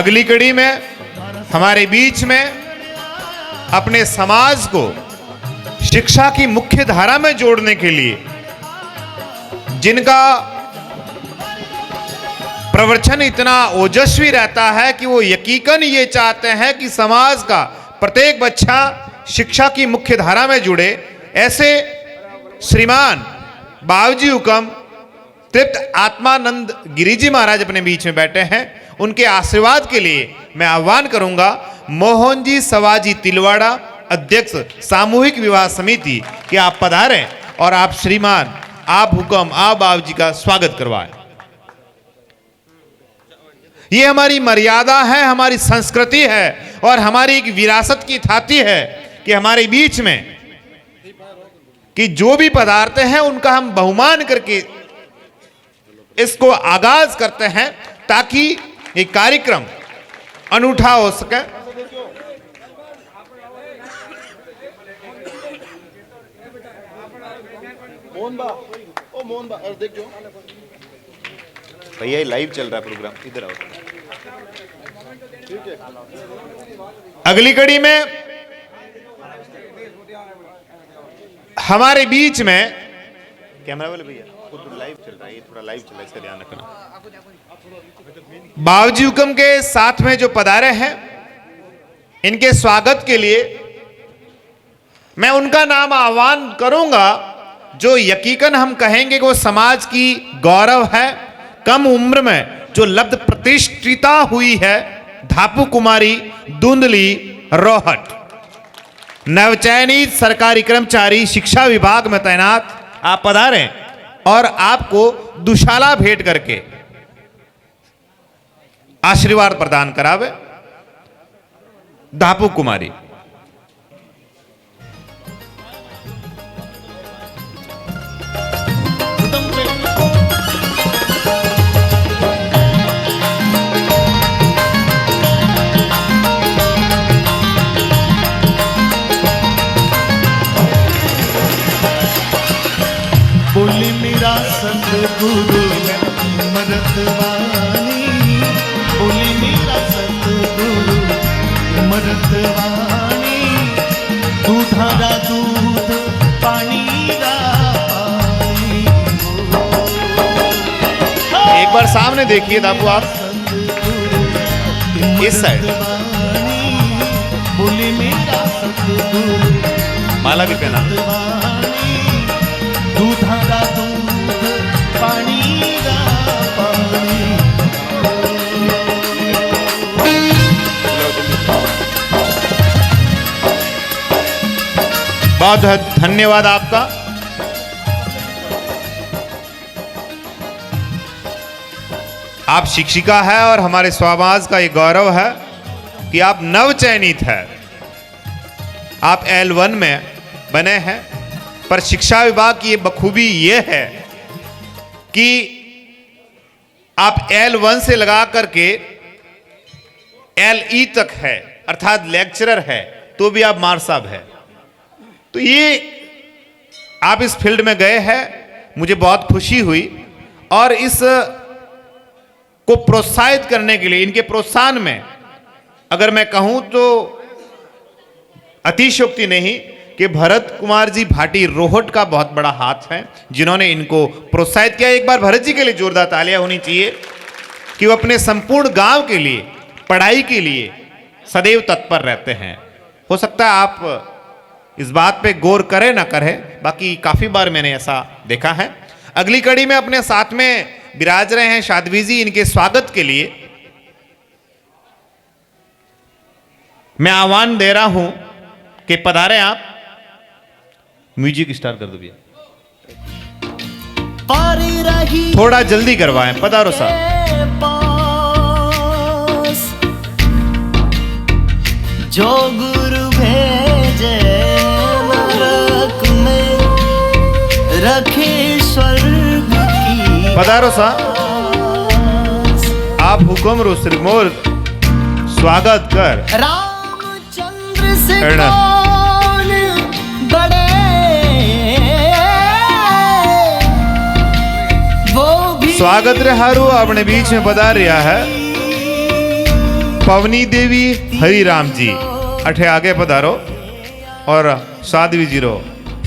Speaker 1: अगली कड़ी में हमारे बीच में अपने समाज को शिक्षा की मुख्य धारा में जोड़ने के लिए जिनका प्रवचन इतना ओजस्वी रहता है कि वो यकीकन ये चाहते हैं कि समाज का प्रत्येक बच्चा शिक्षा की मुख्य धारा में जुड़े, ऐसे श्रीमान बाबूजी हुकम तृप्त आत्मानंद गिरी जी महाराज अपने बीच में बैठे हैं। उनके आशीर्वाद के लिए मैं आह्वान करूंगा मोहन जी सवाजी तिलवाड़ा, अध्यक्ष सामूहिक विवाह समिति, कि आप पधारें और आप श्रीमान आप हुक्म आप बाबूजी का स्वागत करवाएं। ये हमारी मर्यादा है, हमारी संस्कृति है और हमारी एक विरासत की थाती है कि हमारे बीच में कि जो भी पदार्थ हैं उनका हम बहुमान करके इसको आगाज करते हैं ताकि ये कार्यक्रम अनूठा हो सके। भैया लाइव चल रहा है प्रोग्राम, इधर आओ। अगली कड़ी में हमारे बीच में कैमरा वाले भैया लाइव चल रहा है, ये थोड़ा लाइव चल रहा है, इसका ध्यान रखना। बाबूजी हुक्म के साथ में जो पधारे हैं इनके स्वागत के लिए मैं उनका नाम आह्वान करूंगा जो यकीकन हम कहेंगे कि वो समाज की गौरव है। कम उम्र में जो लब्ध प्रतिष्ठिता हुई है, धापू कुमारी धुंधली रोहट, नवचयनित सरकारी कर्मचारी शिक्षा विभाग में तैनात। आप पधारें और आपको दुशाला भेंट करके आशीर्वाद प्रदान करावे। धापू कुमारी।
Speaker 6: बोली मेरा सतगुरु मरतवानी, बोली मेरा सतगुरु मरतवानी, दूधारा दूध पानी रा पानी।
Speaker 1: एक बार सामने देखिए दापू आप, इस साइड
Speaker 6: बोली मेरा सतगुरु
Speaker 1: माला भी पहना।
Speaker 6: दूधारा दूध पानी रा पानी।
Speaker 1: बहुत धन्यवाद आपका। आप शिक्षिका है और हमारे समाज का ये गौरव है कि आप नवचयनित है। आप L1 में बने हैं, पर शिक्षा विभाग की ये बखूबी ये है कि आप L1 से लगा करके LE तक है, अर्थात लेक्चरर है, तो भी आप मार साहब है। तो ये आप इस फील्ड में गए हैं, मुझे बहुत खुशी हुई। और इस को प्रोत्साहित करने के लिए, इनके प्रोत्साहन में अगर मैं कहूं तो अतिशयोक्ति नहीं कि भरत कुमार जी भाटी रोहट का बहुत बड़ा हाथ है जिन्होंने इनको प्रोत्साहित किया। एक बार भरत जी के लिए जोरदार तालियां होनी चाहिए कि वो अपने संपूर्ण गांव के लिए, पढ़ाई के लिए सदैव तत्पर रहते हैं। हो सकता है आप इस बात पे गौर करें ना करें, बाकी काफी बार मैंने ऐसा देखा है। अगली कड़ी में अपने साथ में विराज रहे हैं शादवी जी, इनके स्वागत के लिए मैं आह्वान दे रहा हूं कि पधारें आप। म्यूजिक स्टार्ट कर दो भैया, थोड़ा जल्दी करवाएं। पधारो साहब।
Speaker 6: जो गुरु भेजे नरक में रखे स्वर्ग की।
Speaker 1: पधारो साहब। आप हुक्म रो सिरमोर स्वागत कर।
Speaker 6: रामचंद्र से
Speaker 1: करना।
Speaker 6: कौन बड़े, वो भी
Speaker 1: स्वागत रे हारू अपने बीच में पधार रहा है। पवनी देवी हरिराम जी अठे आगे पधारो और साध्वी जी रो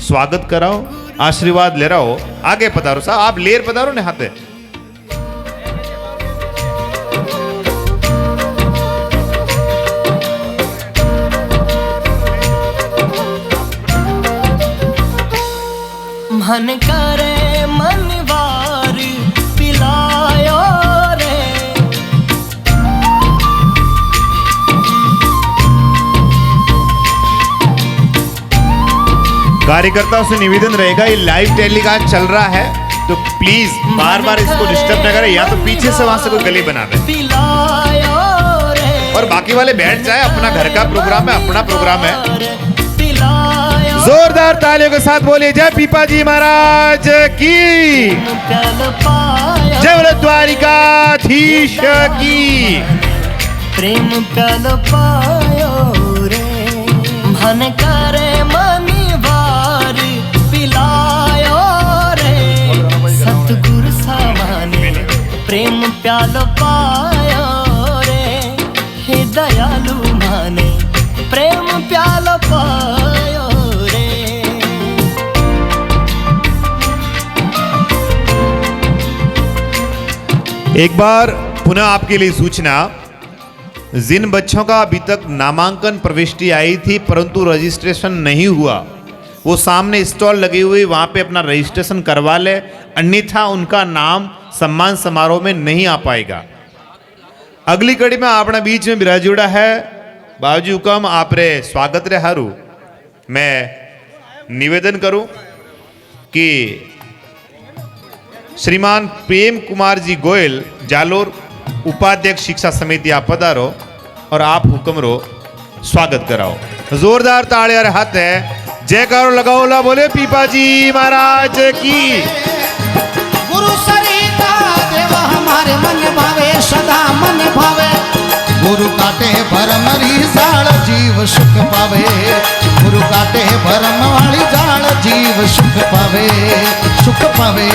Speaker 1: स्वागत कराओ, आशीर्वाद ले रहा हो, आगे पधारो साहब, आप लेर पधारो ने हाथे।
Speaker 6: मन करे मनवार पिलायो रे,
Speaker 1: कार्यकर्ताओं से निवेदन रहेगा, ये लाइव टेलीकास्ट चल रहा है तो प्लीज बार बार इसको डिस्टर्ब न करें, या तो पीछे से वहां से कोई गली बना दे
Speaker 6: पिलायो रे,
Speaker 1: और बाकी वाले बैठ जाए, अपना घर का प्रोग्राम है, अपना प्रोग्राम है।
Speaker 6: पिलायो
Speaker 1: जोरदार तालियों के साथ बोलिए जय पीपा जी महाराज की,
Speaker 6: प्याल पायो,
Speaker 1: जय बोले द्वारिकाधीश की।
Speaker 6: प्रेम प्याल पायो रे, मन करे मनवार पिलायो रे, सतगुरु सामाने प्रेम प्याल पायो रे, हे दयालु माने प्रेम प्याल पायो रे।
Speaker 1: एक बार पुनः आपके लिए सूचना, जिन बच्चों का अभी तक नामांकन प्रविष्टि आई थी परंतु रजिस्ट्रेशन नहीं हुआ, वो सामने स्टॉल लगी हुई वहां पे अपना रजिस्ट्रेशन करवा ले, अन्यथा उनका नाम सम्मान समारोह में नहीं आ पाएगा। अगली कड़ी में अपना बीच में विराजुड़ा है बाबूजी हुकम आप रे स्वागत रे हारू। मैं निवेदन करूं कि श्रीमान प्रेम कुमार जी गोयल जालोर उपाध्यक्ष शिक्षा समिति आप पधारो और आप हुक्म रो स्वागत कराओ। जोरदार ताड़े और हाथ है, जयकारो लगाओ ला बोले पीपा जी महाराज की।
Speaker 5: गुरु सरिता देव हमारे मन भावे, सदा मन भावे, गुरु काटे भरम री जाल जीव सुख पावे, गुरु काटे भरम वाली जाल जीव सुख पावे, सुख पावे।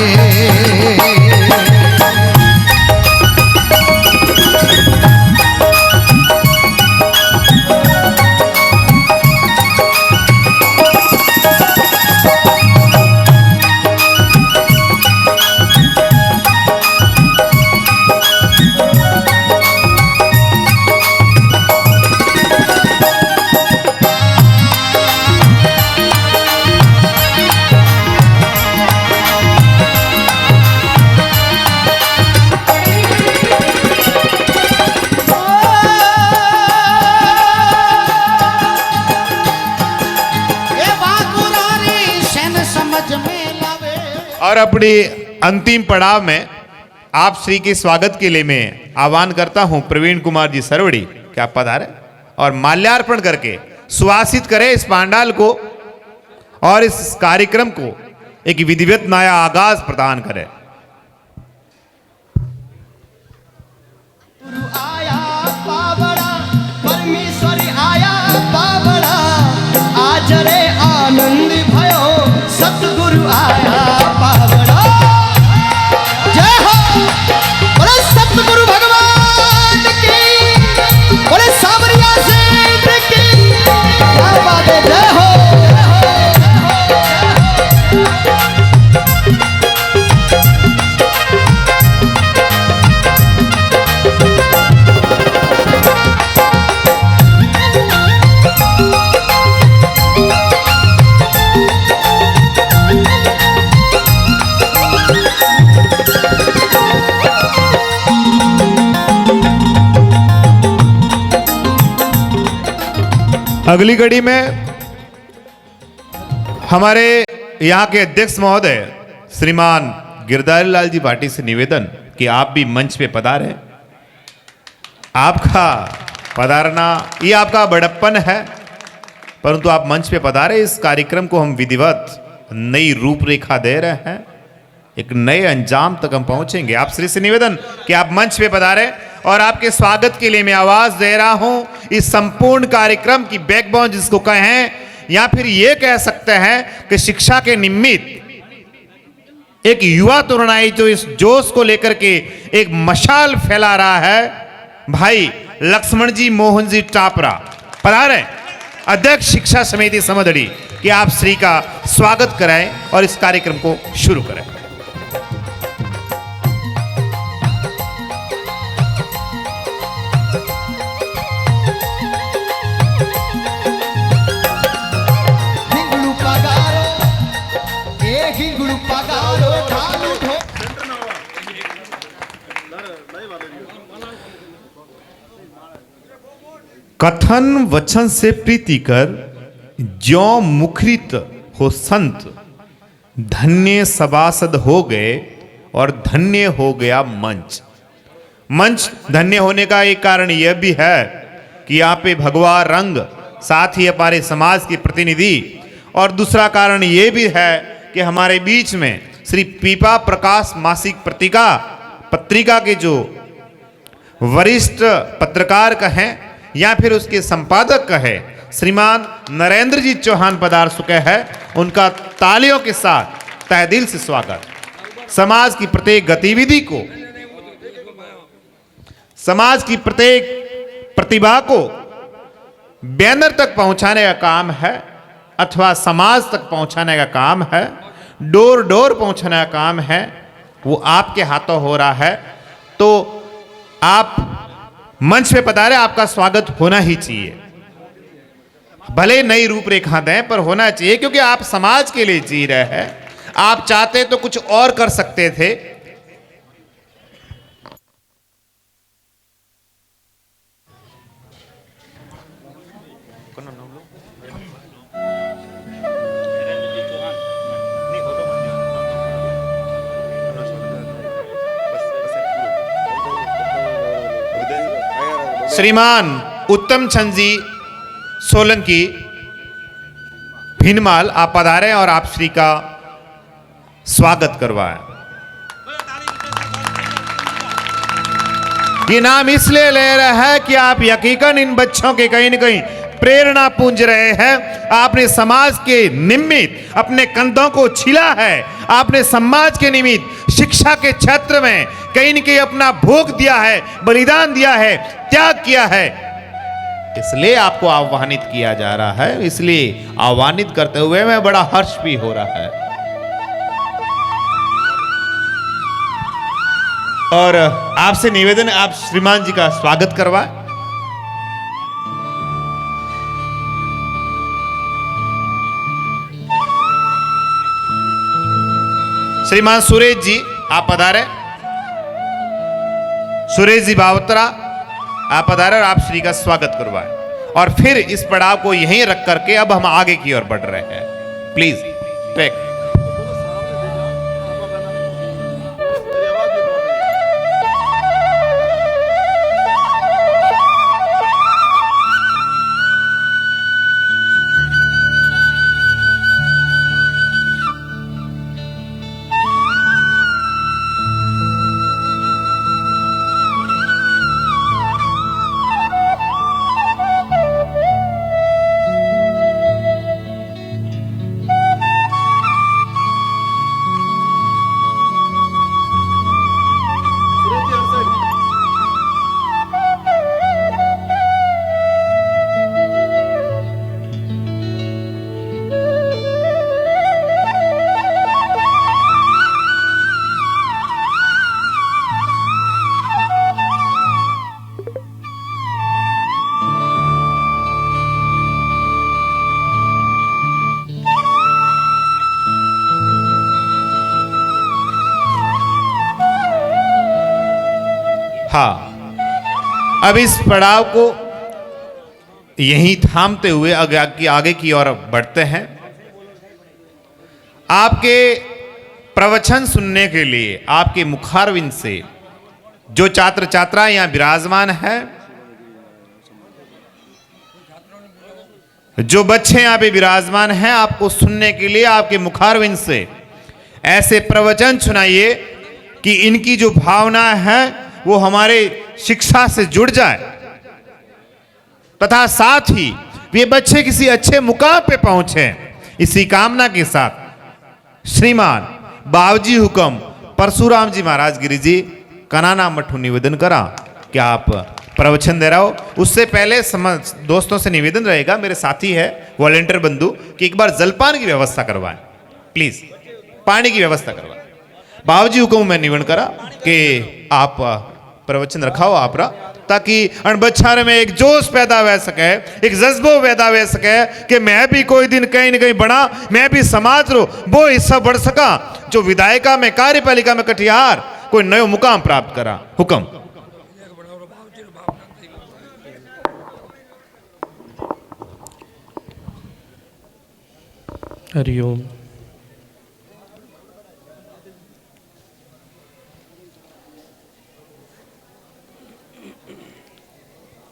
Speaker 1: और अपनी अंतिम पड़ाव में आप श्री के स्वागत के लिए मैं आह्वान करता हूं प्रवीण कुमार जी सरवड़ी, क्या पधारे और माल्यार्पण करके सुवासित करें इस पांडाल को और इस कार्यक्रम को एक विधिवत नया आगाज प्रदान करें।
Speaker 6: आया पावड़ा परमेश्वरी आया पावड़ा, आज रे आनंद भयो सतगुरु आया पावड़ा। जय हो बोले सतगुरु भगवान की, बोले सावरिया सेठ की, क्या बात है। जय हो
Speaker 1: अगली कड़ी में हमारे यहाँ के अध्यक्ष महोदय श्रीमान गिरधारी लाल जी भाटी से निवेदन कि आप भी मंच पे पधारें। आपका पधारना ये आपका बड़प्पन है, परंतु आप मंच पे पधारे। इस कार्यक्रम को हम विधिवत नई रूपरेखा दे रहे हैं, एक नए अंजाम तक हम पहुंचेंगे। आप श्री से निवेदन कि आप मंच पे पधारें और आपके स्वागत के लिए मैं आवाज दे रहा हूं। इस संपूर्ण कार्यक्रम की बैकबोन जिसको कहें, या फिर ये कह सकते हैं कि शिक्षा के निमित्त एक युवा तरुणाई जो इस जोश को लेकर के एक मशाल फैला रहा है। भाई लक्ष्मण जी मोहन जी टापरा पधारे, अध्यक्ष शिक्षा समिति समदड़ी, कि आप श्री का स्वागत कराएं और इस कार्यक्रम को शुरू करें।
Speaker 6: हिंगड़ू पगारो ए हिंगड़ू पगारो ढालू ढो
Speaker 1: कथन वचन से प्रीति कर ज्यों मुखरित हो संत, धन्य सभासद हो गए और धन्य हो गया मंच। मंच धन्य होने का एक कारण यह भी है कि यहाँ पे भगवा रंग, साथ ही हमारे समाज के प्रतिनिधि, और दूसरा कारण यह भी है कि हमारे बीच में श्री पीपा प्रकाश मासिक पत्रिका के जो वरिष्ठ पत्रकार कहें या फिर उसके संपादक कहे श्रीमान नरेंद्र जी चौहान पधार चुके हैं। उनका तालियों के साथ तहे दिल से स्वागत। समाज की प्रत्येक गतिविधि को, समाज की प्रत्येक प्रतिभा को बैनर तक पहुंचाने का काम है अथवा समाज तक पहुंचाने का काम है, डोर डोर पहुंचाने का काम है, वो आपके हाथों हो रहा है। तो आप मंच पे पधारे, आपका स्वागत होना ही चाहिए। भले नई रूपरेखा दें पर होना चाहिए, क्योंकि आप समाज के लिए जी रहे हैं। आप चाहते तो कुछ और कर सकते थे। श्रीमान उत्तम चंद जी सोलंकी भिनमाल, आप पधारें और आप श्री का स्वागत करवाएं। ये नाम इसलिए ले रहा है कि आप यकीकन इन बच्चों के कहीं न कहीं प्रेरणा पूंज रहे हैं। आपने समाज के निमित्त अपने कंधों को छिला है। आपने समाज के निमित्त शिक्षा के क्षेत्र में कहीं न कहीं अपना भोग दिया है, बलिदान दिया है, त्याग किया है। इसलिए आपको आह्वानित किया जा रहा है। इसलिए आह्वानित करते हुए मैं बड़ा हर्ष भी हो रहा है। और आपसे निवेदन, आप श्रीमान जी का स्वागत करवाएं। श्रीमान सुरेश जी आप पधारे। सुरेश जी बावत्रा आप पधारे और आप श्री का स्वागत करवाएं। और फिर इस पड़ाव को यहीं रख करके अब हम आगे की ओर बढ़ रहे हैं। Please take. हाँ, अब इस पड़ाव को यहीं थामते हुए आगे की ओर बढ़ते हैं। आपके प्रवचन सुनने के लिए आपके मुखारविंद से जो छात्र छात्राएं यहां विराजमान हैं, जो बच्चे यहां पे विराजमान हैं, आपको सुनने के लिए आपके मुखारविंद से ऐसे प्रवचन सुनाइए कि इनकी जो भावना है वो हमारे शिक्षा से जुड़ जाए तथा साथ ही वे बच्चे किसी अच्छे मुकाम पे पहुंचे। इसी कामना के साथ श्रीमान बावजी हुक्म परशुराम जी महाराज गिरी जी कनाना मठू निवेदन करा कि आप प्रवचन दे रहा हो उससे पहले दोस्तों से निवेदन रहेगा, मेरे साथी है वॉलेंटियर बंधु, कि एक बार जलपान की व्यवस्था करवाएं प्लीज, पानी की व्यवस्था करवाएं। बाबूजी हुक्म मैं निवेदन करा कि आप प्रवचन रखाओ आप रा, ताकि अणबच्छार में एक जोश पैदा हो सके, एक जज्बो पैदा हो सके कि मैं भी कोई दिन कहीं न कहीं बना, मैं भी समाज रो वो हिस्सा बढ़ सका जो विधायिका में कार्यपालिका में कटिहार कोई नयो मुकाम प्राप्त करा। हुक्म।
Speaker 7: हरिओम।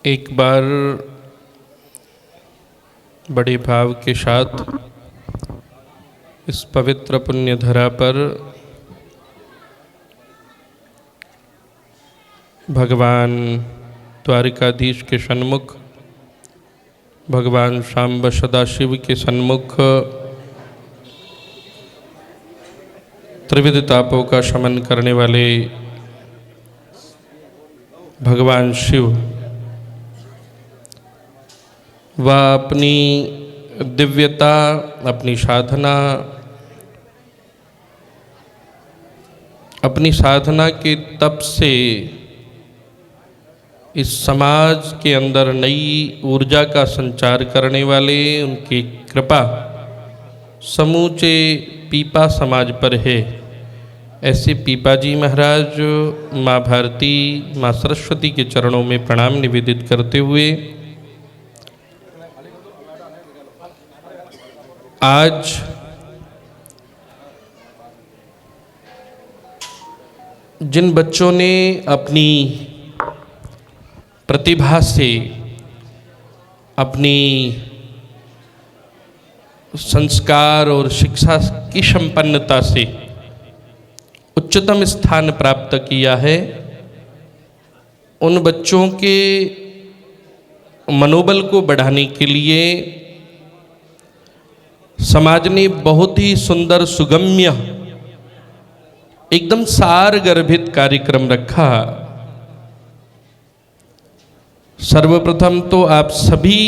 Speaker 7: एक बार बड़े भाव के साथ इस पवित्र पुण्य धरा पर भगवान द्वारिकाधीश के सन्मुख, भगवान शांब सदाशिव के सन्मुख त्रिविध तापों का शमन करने वाले भगवान शिव वह अपनी दिव्यता, अपनी साधना, अपनी साधना के तप से इस समाज के अंदर नई ऊर्जा का संचार करने वाले उनकी कृपा समूचे पीपा समाज पर है। ऐसे पीपा जी महाराज माँ भारती, माँ सरस्वती के चरणों में प्रणाम निवेदित करते हुए आज जिन बच्चों ने अपनी प्रतिभा से, अपनी संस्कार और शिक्षा की संपन्नता से उच्चतम स्थान प्राप्त किया है, उन बच्चों के मनोबल को बढ़ाने के लिए समाज ने बहुत ही सुंदर, सुगम्य, एकदम सार गर्भित कार्यक्रम रखा। सर्वप्रथम तो आप सभी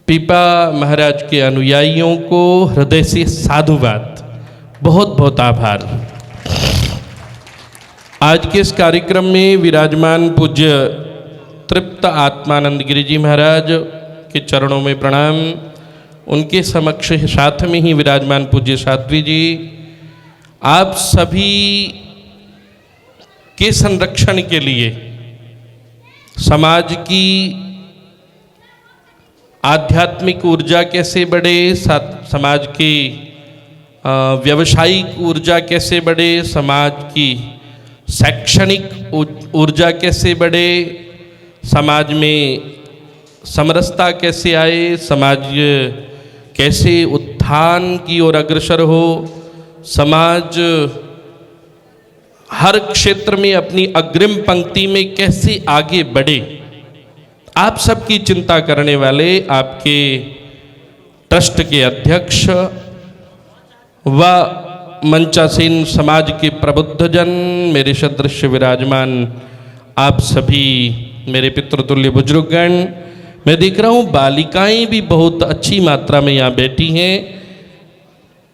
Speaker 7: पीपा महाराज के अनुयायियों को हृदय से साधुवाद, बहुत बहुत आभार। आज के इस कार्यक्रम में विराजमान पूज्य तृप्त आत्मानंद गिरि जी महाराज के चरणों में प्रणाम, उनके समक्ष साथ में ही विराजमान पूज्य साध्वी जी, आप सभी के संरक्षण के लिए समाज की आध्यात्मिक ऊर्जा कैसे बढ़े, समाज की व्यावसायिक ऊर्जा कैसे बढ़े, समाज की शैक्षणिक ऊर्जा कैसे बढ़े, समाज में समरसता कैसे आए, समाज कैसे उत्थान की ओर अग्रसर हो, समाज हर क्षेत्र में अपनी अग्रिम पंक्ति में कैसे आगे बढ़े, आप सबकी चिंता करने वाले आपके ट्रस्ट के अध्यक्ष व मंचासीन समाज के प्रबुद्धजन, मेरे सदृश विराजमान आप सभी मेरे पितृतुल्य बुजुर्गगण, मैं देख रहा हूँ बालिकाएं भी बहुत अच्छी मात्रा में यहाँ बैठी हैं,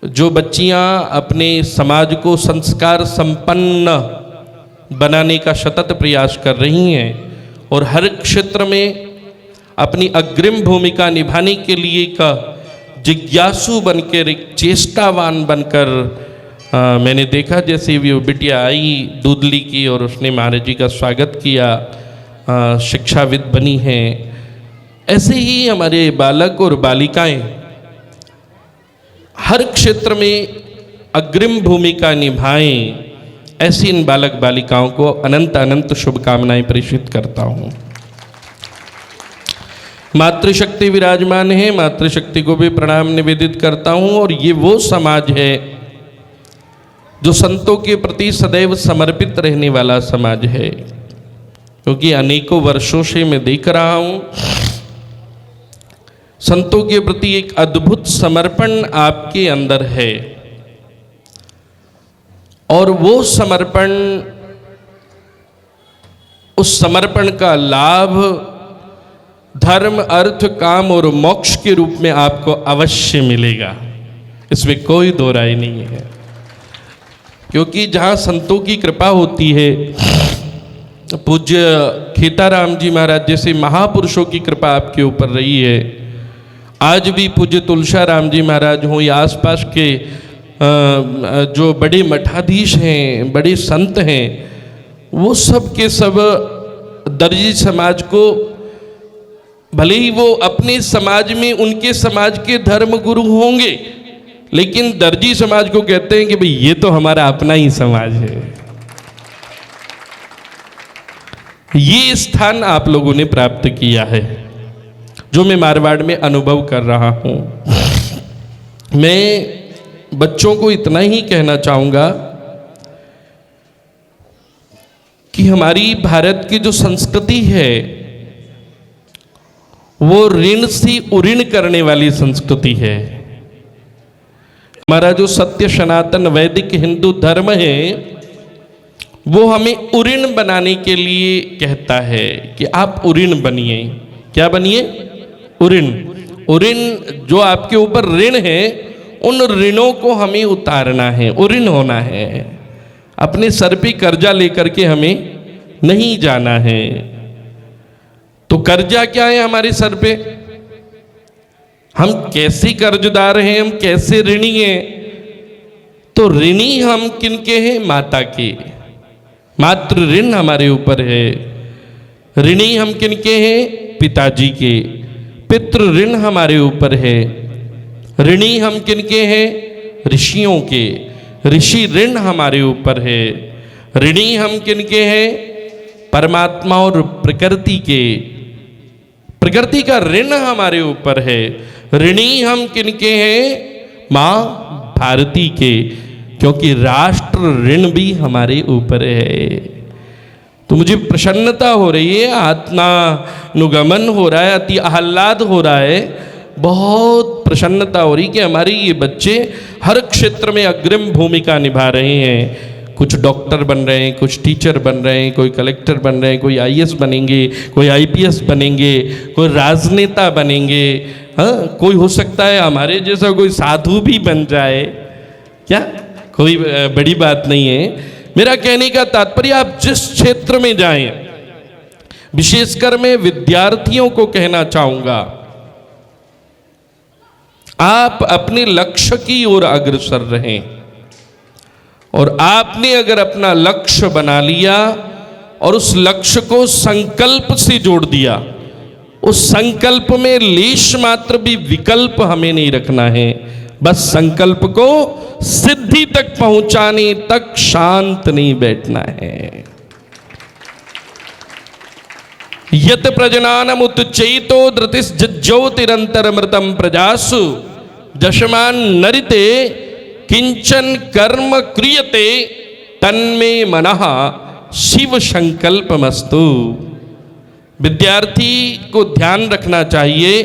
Speaker 7: जो बच्चियाँ अपने समाज को संस्कार संपन्न बनाने का सतत प्रयास कर रही हैं और हर क्षेत्र में अपनी अग्रिम भूमिका निभाने के लिए का जिज्ञासु बनकर, एक चेष्टावान बनकर मैंने देखा जैसे वो बिटिया आई दूधली की और उसने महाराज जी का स्वागत किया, शिक्षाविद बनी हैं। ऐसे ही हमारे बालक और बालिकाएं हर क्षेत्र में अग्रिम भूमिका निभाएं, ऐसी इन बालक बालिकाओं को अनंत अनंत शुभकामनाएं प्रेषित करता हूं। मातृशक्ति विराजमान है, मातृशक्ति को भी प्रणाम निवेदित करता हूं। और ये वो समाज है जो संतों के प्रति सदैव समर्पित रहने वाला समाज है, क्योंकि अनेकों वर्षों से मैं देख रहा हूं संतों के प्रति एक अद्भुत समर्पण आपके अंदर है और वो समर्पण उस समर्पण का लाभ धर्म, अर्थ, काम और मोक्ष के रूप में आपको अवश्य मिलेगा, इसमें कोई दो राय नहीं है। क्योंकि जहाँ संतों की कृपा होती है, पूज्य खेताराम जी महाराज जैसे महापुरुषों की कृपा आपके ऊपर रही है, आज भी पूज्य तुलसाराम जी महाराज हों या आसपास के जो बड़े मठाधीश हैं, बड़े संत हैं, वो सब के सब दर्जी समाज को, भले ही वो अपने समाज में उनके समाज के धर्म गुरु होंगे, लेकिन दर्जी समाज को कहते हैं कि भाई ये तो हमारा अपना ही समाज है। ये स्थान आप लोगों ने प्राप्त किया है, जो मैं मारवाड़ में अनुभव कर रहा हूं। मैं बच्चों को इतना ही कहना चाहूंगा कि हमारी भारत की जो संस्कृति है वो ऋण से उऋण करने वाली संस्कृति है। हमारा जो सत्य सनातन वैदिक हिंदू धर्म है वो हमें उऋण बनाने के लिए कहता है कि आप उऋण बनिए। क्या बनिए? उऋण। उऋण जो आपके ऊपर ऋण है, उन ऋणों को हमें उतारना है, उऋण होना है। अपने सर पे कर्जा लेकर के हमें नहीं जाना है। तो कर्जा क्या है हमारे सर पे? हम कैसे कर्जदार हैं, हम कैसे ऋणी हैं? तो ऋणी हम किनके हैं? माता के। मातृ ऋण हमारे ऊपर है। ऋणी हम किनके हैं? पिताजी के। पितृ ऋण हमारे ऊपर है। ऋणी हम किनके हैं? ऋषियों के। ऋषि ऋण हमारे ऊपर है। ऋणी हम किनके हैं? परमात्मा और प्रकृति के। प्रकृति का ऋण हमारे ऊपर है। ऋणी हम किनके हैं? मां भारती के, क्योंकि राष्ट्र ऋण भी हमारे ऊपर है। तो मुझे प्रसन्नता हो रही है, आत्मानुगमन हो रहा है, अति आह्लाद हो रहा है, बहुत प्रसन्नता हो रही कि हमारे ये बच्चे हर क्षेत्र में अग्रिम भूमिका निभा रहे हैं। कुछ डॉक्टर बन रहे हैं, कुछ टीचर बन रहे हैं, कोई कलेक्टर बन रहे हैं, कोई आईएएस बनेंगे, कोई आईपीएस बनेंगे, कोई राजनेता बनेंगे। हाँ, कोई हो सकता है हमारे जैसा कोई साधु भी बन जाए, क्या कोई बड़ी बात नहीं है। मेरा कहने का तात्पर्य, आप जिस क्षेत्र में जाएं, विशेषकर मैं विद्यार्थियों को कहना चाहूंगा, आप अपने लक्ष्य की ओर अग्रसर रहें। और आपने अगर अपना लक्ष्य बना लिया और उस लक्ष्य को संकल्प से जोड़ दिया, उस संकल्प में लेश मात्र भी विकल्प हमें नहीं रखना है, बस संकल्प को सिद्धि तक पहुंचाने तक शांत नहीं बैठना है। यत प्रजनानम उत्चैतो धृतिस ज्योतिरंतरमृतम प्रजासु दशमान नरिते किंचन कर्म क्रियते तन्मे मनः शिव संकल्पमस्तु। विद्यार्थी को ध्यान रखना चाहिए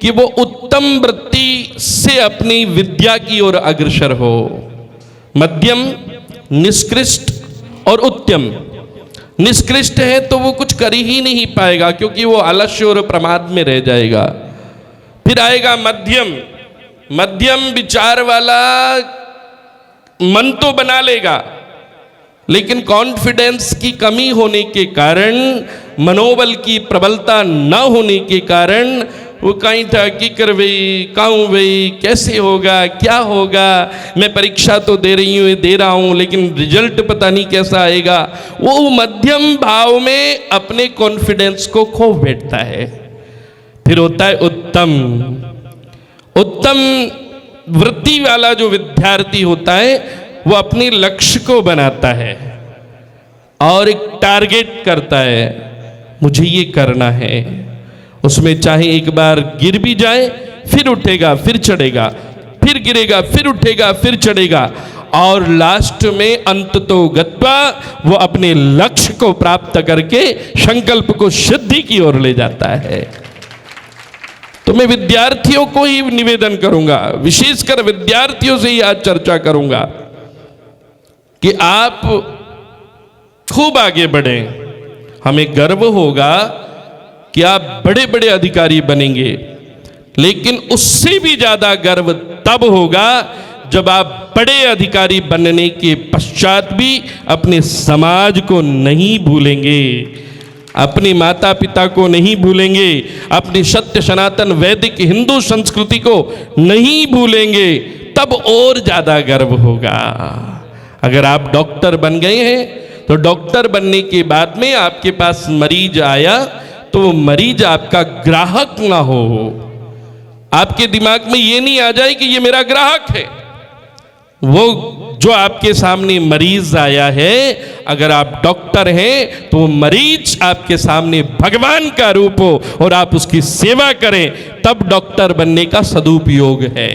Speaker 7: कि वो उत्तम वृत्ति से अपनी विद्या की ओर अग्रसर हो। मध्यम, निष्कृष्ट और उत्तम। निष्कृष्ट है तो वो कुछ कर ही नहीं पाएगा, क्योंकि वो आलस्य और प्रमाद में रह जाएगा। फिर आएगा मध्यम। मध्यम विचार वाला मन तो बना लेगा, लेकिन कॉन्फिडेंस की कमी होने के कारण, मनोबल की प्रबलता न होने के कारण वो कहीं था कि कर वही कहूँ वही, कैसे होगा, क्या होगा, मैं परीक्षा तो दे रही हूँ, दे रहा हूँ, लेकिन रिजल्ट पता नहीं कैसा आएगा। वो मध्यम भाव में अपने कॉन्फिडेंस को खो बैठता है। फिर होता है उत्तम। उत्तम वृत्ति वाला जो विद्यार्थी होता है वो अपने लक्ष्य को बनाता है और एक टारगेट करता है, मुझे ये करना है। उसमें चाहे एक बार गिर भी जाए, फिर उठेगा, फिर चढ़ेगा, फिर गिरेगा, फिर उठेगा, फिर चढ़ेगा, और लास्ट में अंततो गत्वा वो अपने लक्ष्य को प्राप्त करके संकल्प को सिद्धि की ओर ले जाता है। तो मैं विद्यार्थियों को ही निवेदन करूंगा, विशेषकर विद्यार्थियों से ही आज चर्चा करूंगा कि आप खूब आगे बढ़ें हमें गर्व होगा कि आप बड़े बड़े अधिकारी बनेंगे, लेकिन उससे भी ज्यादा गर्व तब होगा जब आप बड़े अधिकारी बनने के पश्चात भी अपने समाज को नहीं भूलेंगे, अपने माता पिता को नहीं भूलेंगे, अपनी सत्य सनातन वैदिक हिंदू संस्कृति को नहीं भूलेंगे, तब और ज्यादा गर्व होगा। अगर आप डॉक्टर बन गए हैं तो डॉक्टर बनने के बाद में आपके पास मरीज आया तो वो मरीज आपका ग्राहक ना हो, आपके दिमाग में ये नहीं आ जाए कि ये मेरा ग्राहक है। वो जो आपके सामने मरीज आया है, अगर आप डॉक्टर हैं तो वो मरीज आपके सामने भगवान का रूप हो और आप उसकी सेवा करें, तब डॉक्टर बनने का सदुपयोग है।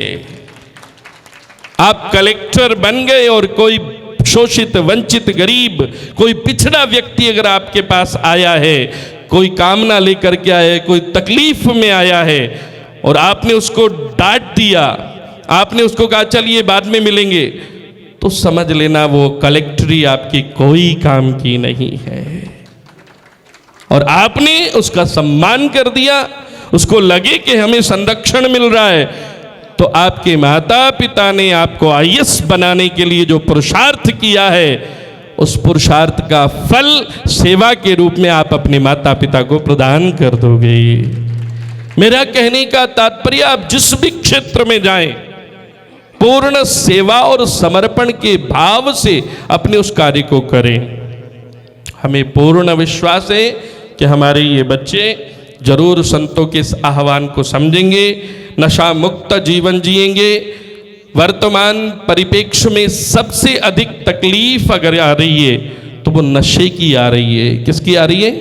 Speaker 7: आप कलेक्टर बन गए और कोई शोषित वंचित गरीब कोई पिछड़ा व्यक्ति अगर आपके पास आया है, कोई कामना लेकर के आया है, कोई तकलीफ में आया है और आपने उसको डांट दिया, आपने उसको कहा चलिए बाद में मिलेंगे, तो समझ लेना वो कलेक्टरी आपकी कोई काम की नहीं है। और आपने उसका सम्मान कर दिया, उसको लगे कि हमें संरक्षण मिल रहा है, तो आपके माता पिता ने आपको आईएएस बनाने के लिए जो पुरुषार्थ किया है, उस पुरुषार्थ का फल सेवा के रूप में आप अपने माता पिता को प्रदान कर दोगे। मेरा कहने का तात्पर्य, आप जिस भी क्षेत्र में जाएं, पूर्ण सेवा और समर्पण के भाव से अपने उस कार्य को करें। हमें पूर्ण विश्वास है कि हमारे ये बच्चे जरूर संतों के इस आह्वान को समझेंगे, नशा मुक्त जीवन जिएंगे। वर्तमान परिप्रेक्ष्य में सबसे अधिक तकलीफ अगर आ रही है तो वो नशे की आ रही है। किसकी आ रही है?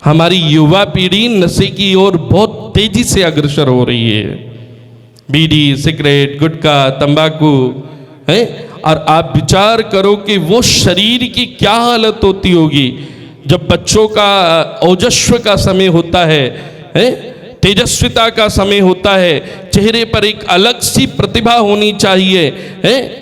Speaker 7: हमारी युवा पीढ़ी नशे की ओर बहुत तेजी से अग्रसर हो रही है। बीड़ी, सिगरेट, गुटखा, तंबाकू है। और आप विचार करो कि वो शरीर की क्या हालत होती होगी जब बच्चों का ओजस्व का समय होता है, तेजस्विता का समय होता है, चेहरे पर एक अलग सी प्रतिभा होनी चाहिए,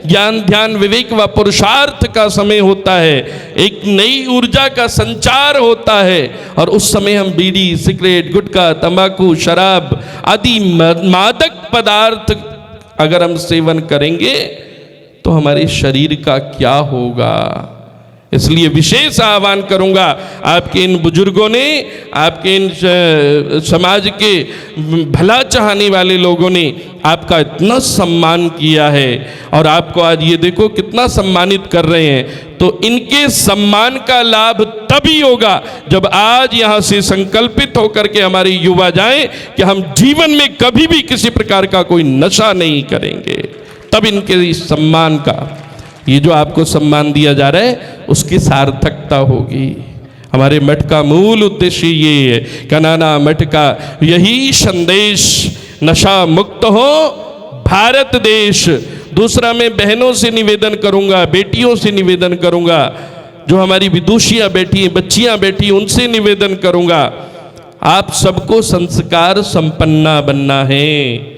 Speaker 7: ज्ञान ध्यान विवेक व पुरुषार्थ का समय होता है, एक नई ऊर्जा का संचार होता है, और उस समय हम बीड़ी, सिगरेट, गुटखा, तंबाकू, शराब आदि मादक पदार्थ अगर हम सेवन करेंगे तो हमारे शरीर का क्या होगा। इसलिए विशेष आह्वान करूंगा, आपके इन बुजुर्गों ने, आपके इन समाज के भला चाहने वाले लोगों ने आपका इतना सम्मान किया है और आपको आज ये देखो कितना सम्मानित कर रहे हैं, तो इनके सम्मान का लाभ तभी होगा जब आज यहाँ से संकल्पित होकर के हमारे युवा जाएं कि हम जीवन में कभी भी किसी प्रकार का कोई नशा नहीं करेंगे। तब इनके इस सम्मान का, ये जो आपको सम्मान दिया जा रहा है, उसकी सार्थकता होगी। हमारे मठ का मूल उद्देश्य ये है, कनाना मठ का यही संदेश, नशा मुक्त हो भारत देश। दूसरा, मैं बहनों से निवेदन करूंगा, बेटियों से निवेदन करूंगा, जो हमारी विदुषियां बैठी हैं, बच्चियां बैठी हैं, उनसे निवेदन करूंगा, आप सबको संस्कार संपन्ना बनना है।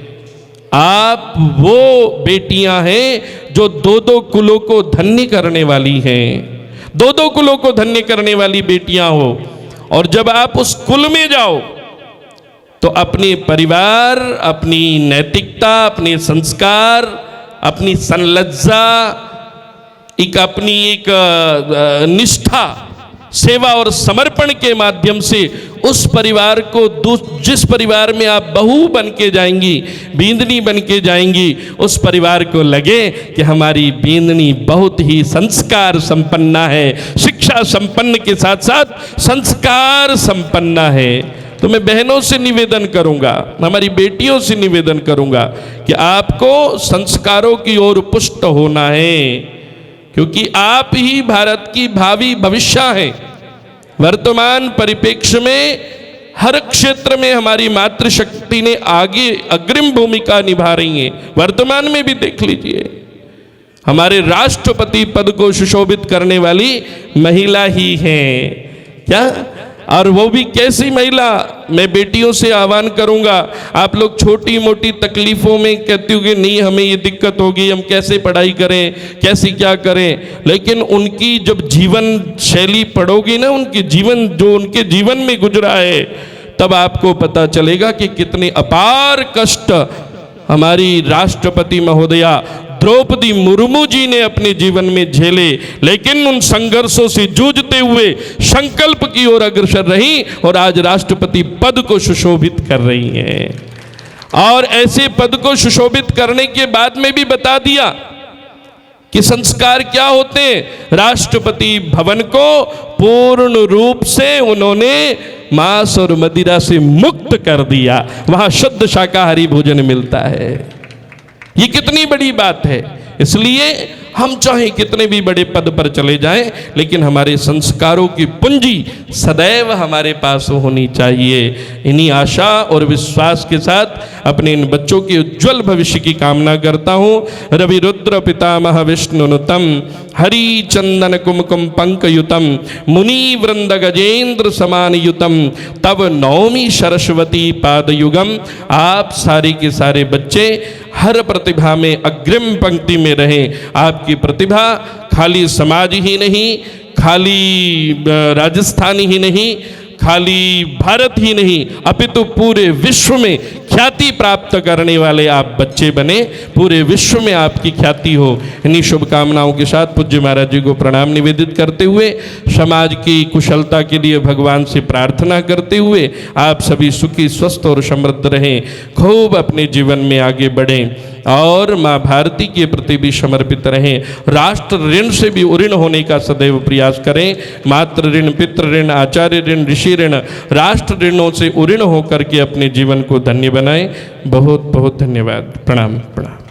Speaker 7: आप वो बेटियां हैं जो दो दो कुलों को धन्य करने वाली हैं, दो दो कुलों को धन्य करने वाली बेटियां हो। और जब आप उस कुल में जाओ तो अपने परिवार, अपनी नैतिकता, अपने संस्कार, अपनी संलज्जा, एक अपनी एक निष्ठा, सेवा और समर्पण के माध्यम से उस परिवार को, जिस परिवार में आप बहू बन के जाएंगी, बींदनी बन के जाएंगी, उस परिवार को लगे कि हमारी बींदनी बहुत ही संस्कार संपन्ना है, शिक्षा संपन्न के साथ साथ संस्कार संपन्ना है। तो मैं बहनों से निवेदन करूंगा, हमारी बेटियों से निवेदन करूंगा कि आपको संस्कारों की ओर पुष्ट होना है, क्योंकि आप ही भारत की भावी भविष्य हैं। वर्तमान परिप्रेक्ष्य में हर क्षेत्र में हमारी मातृशक्ति ने आगे अग्रिम भूमिका निभा रही है। वर्तमान में भी देख लीजिए, हमारे राष्ट्रपति पद को सुशोभित करने वाली महिला ही हैं। क्या और वो भी कैसी महिला। मैं बेटियों से आह्वान करूंगा, आप लोग छोटी मोटी तकलीफों में कहती हो कि नहीं हमें ये दिक्कत होगी, हम कैसे पढ़ाई करें, कैसे क्या करें, लेकिन उनकी जब जीवन शैली पढ़ोगी ना, उनके जीवन जो उनके जीवन में गुजरा है, तब आपको पता चलेगा कि कितने अपार कष्ट हमारी राष्ट्रपति महोदया द्रौपदी मुर्मू जी ने अपने जीवन में झेले, लेकिन उन संघर्षों से जूझते हुए संकल्प की ओर अग्रसर रही और आज राष्ट्रपति पद को सुशोभित कर रही हैं। और ऐसे पद को सुशोभित करने के बाद में भी बता दिया कि संस्कार क्या होते हैं। राष्ट्रपति भवन को पूर्ण रूप से उन्होंने मांस और मदिरा से मुक्त कर दिया, वहां शुद्ध शाकाहारी भोजन मिलता है। ये कितनी बड़ी बात है। इसलिए हम चाहे कितने भी बड़े पद पर चले जाएं, लेकिन हमारे संस्कारों की पूंजी सदैव हमारे पास होनी चाहिए। इन्हीं आशा और विश्वास के साथ अपने इन बच्चों के उज्जवल भविष्य की कामना करता हूँ। रवि रुद्र पितामह विष्णुनुतम हरि चंदन कुमकुम पंकयुतम मुनि वृंद गजेंद्र समान युतम तब नौमी सरस्वती पादयुगम। आप सारे के सारे बच्चे हर प्रतिभा में अग्रिम पंक्ति में रहें। आपकी प्रतिभा खाली समाज ही नहीं, खाली राजस्थान ही नहीं, खाली भारत ही नहीं, अपितु पूरे विश्व में ख्याति प्राप्त करने वाले आप बच्चे बने, पूरे विश्व में आपकी ख्याति हो। इन्हीं शुभकामनाओं के साथ पूज्य महाराज जी को प्रणाम निवेदित करते हुए, समाज की कुशलता के लिए भगवान से प्रार्थना करते हुए, आप सभी सुखी स्वस्थ और समृद्ध रहें, खूब अपने जीवन में आगे बढ़ें और माँ भारती के प्रति भी समर्पित रहें। राष्ट्र ऋण से भी उऋण होने का सदैव प्रयास करें। मातृ ऋण, पितृ ऋण, आचार्य ऋण, ऋषि ऋण, राष्ट्र ऋणों से उऋण होकर के अपने जीवन को धन्य बनाएं। बहुत बहुत धन्यवाद। प्रणाम प्रणाम।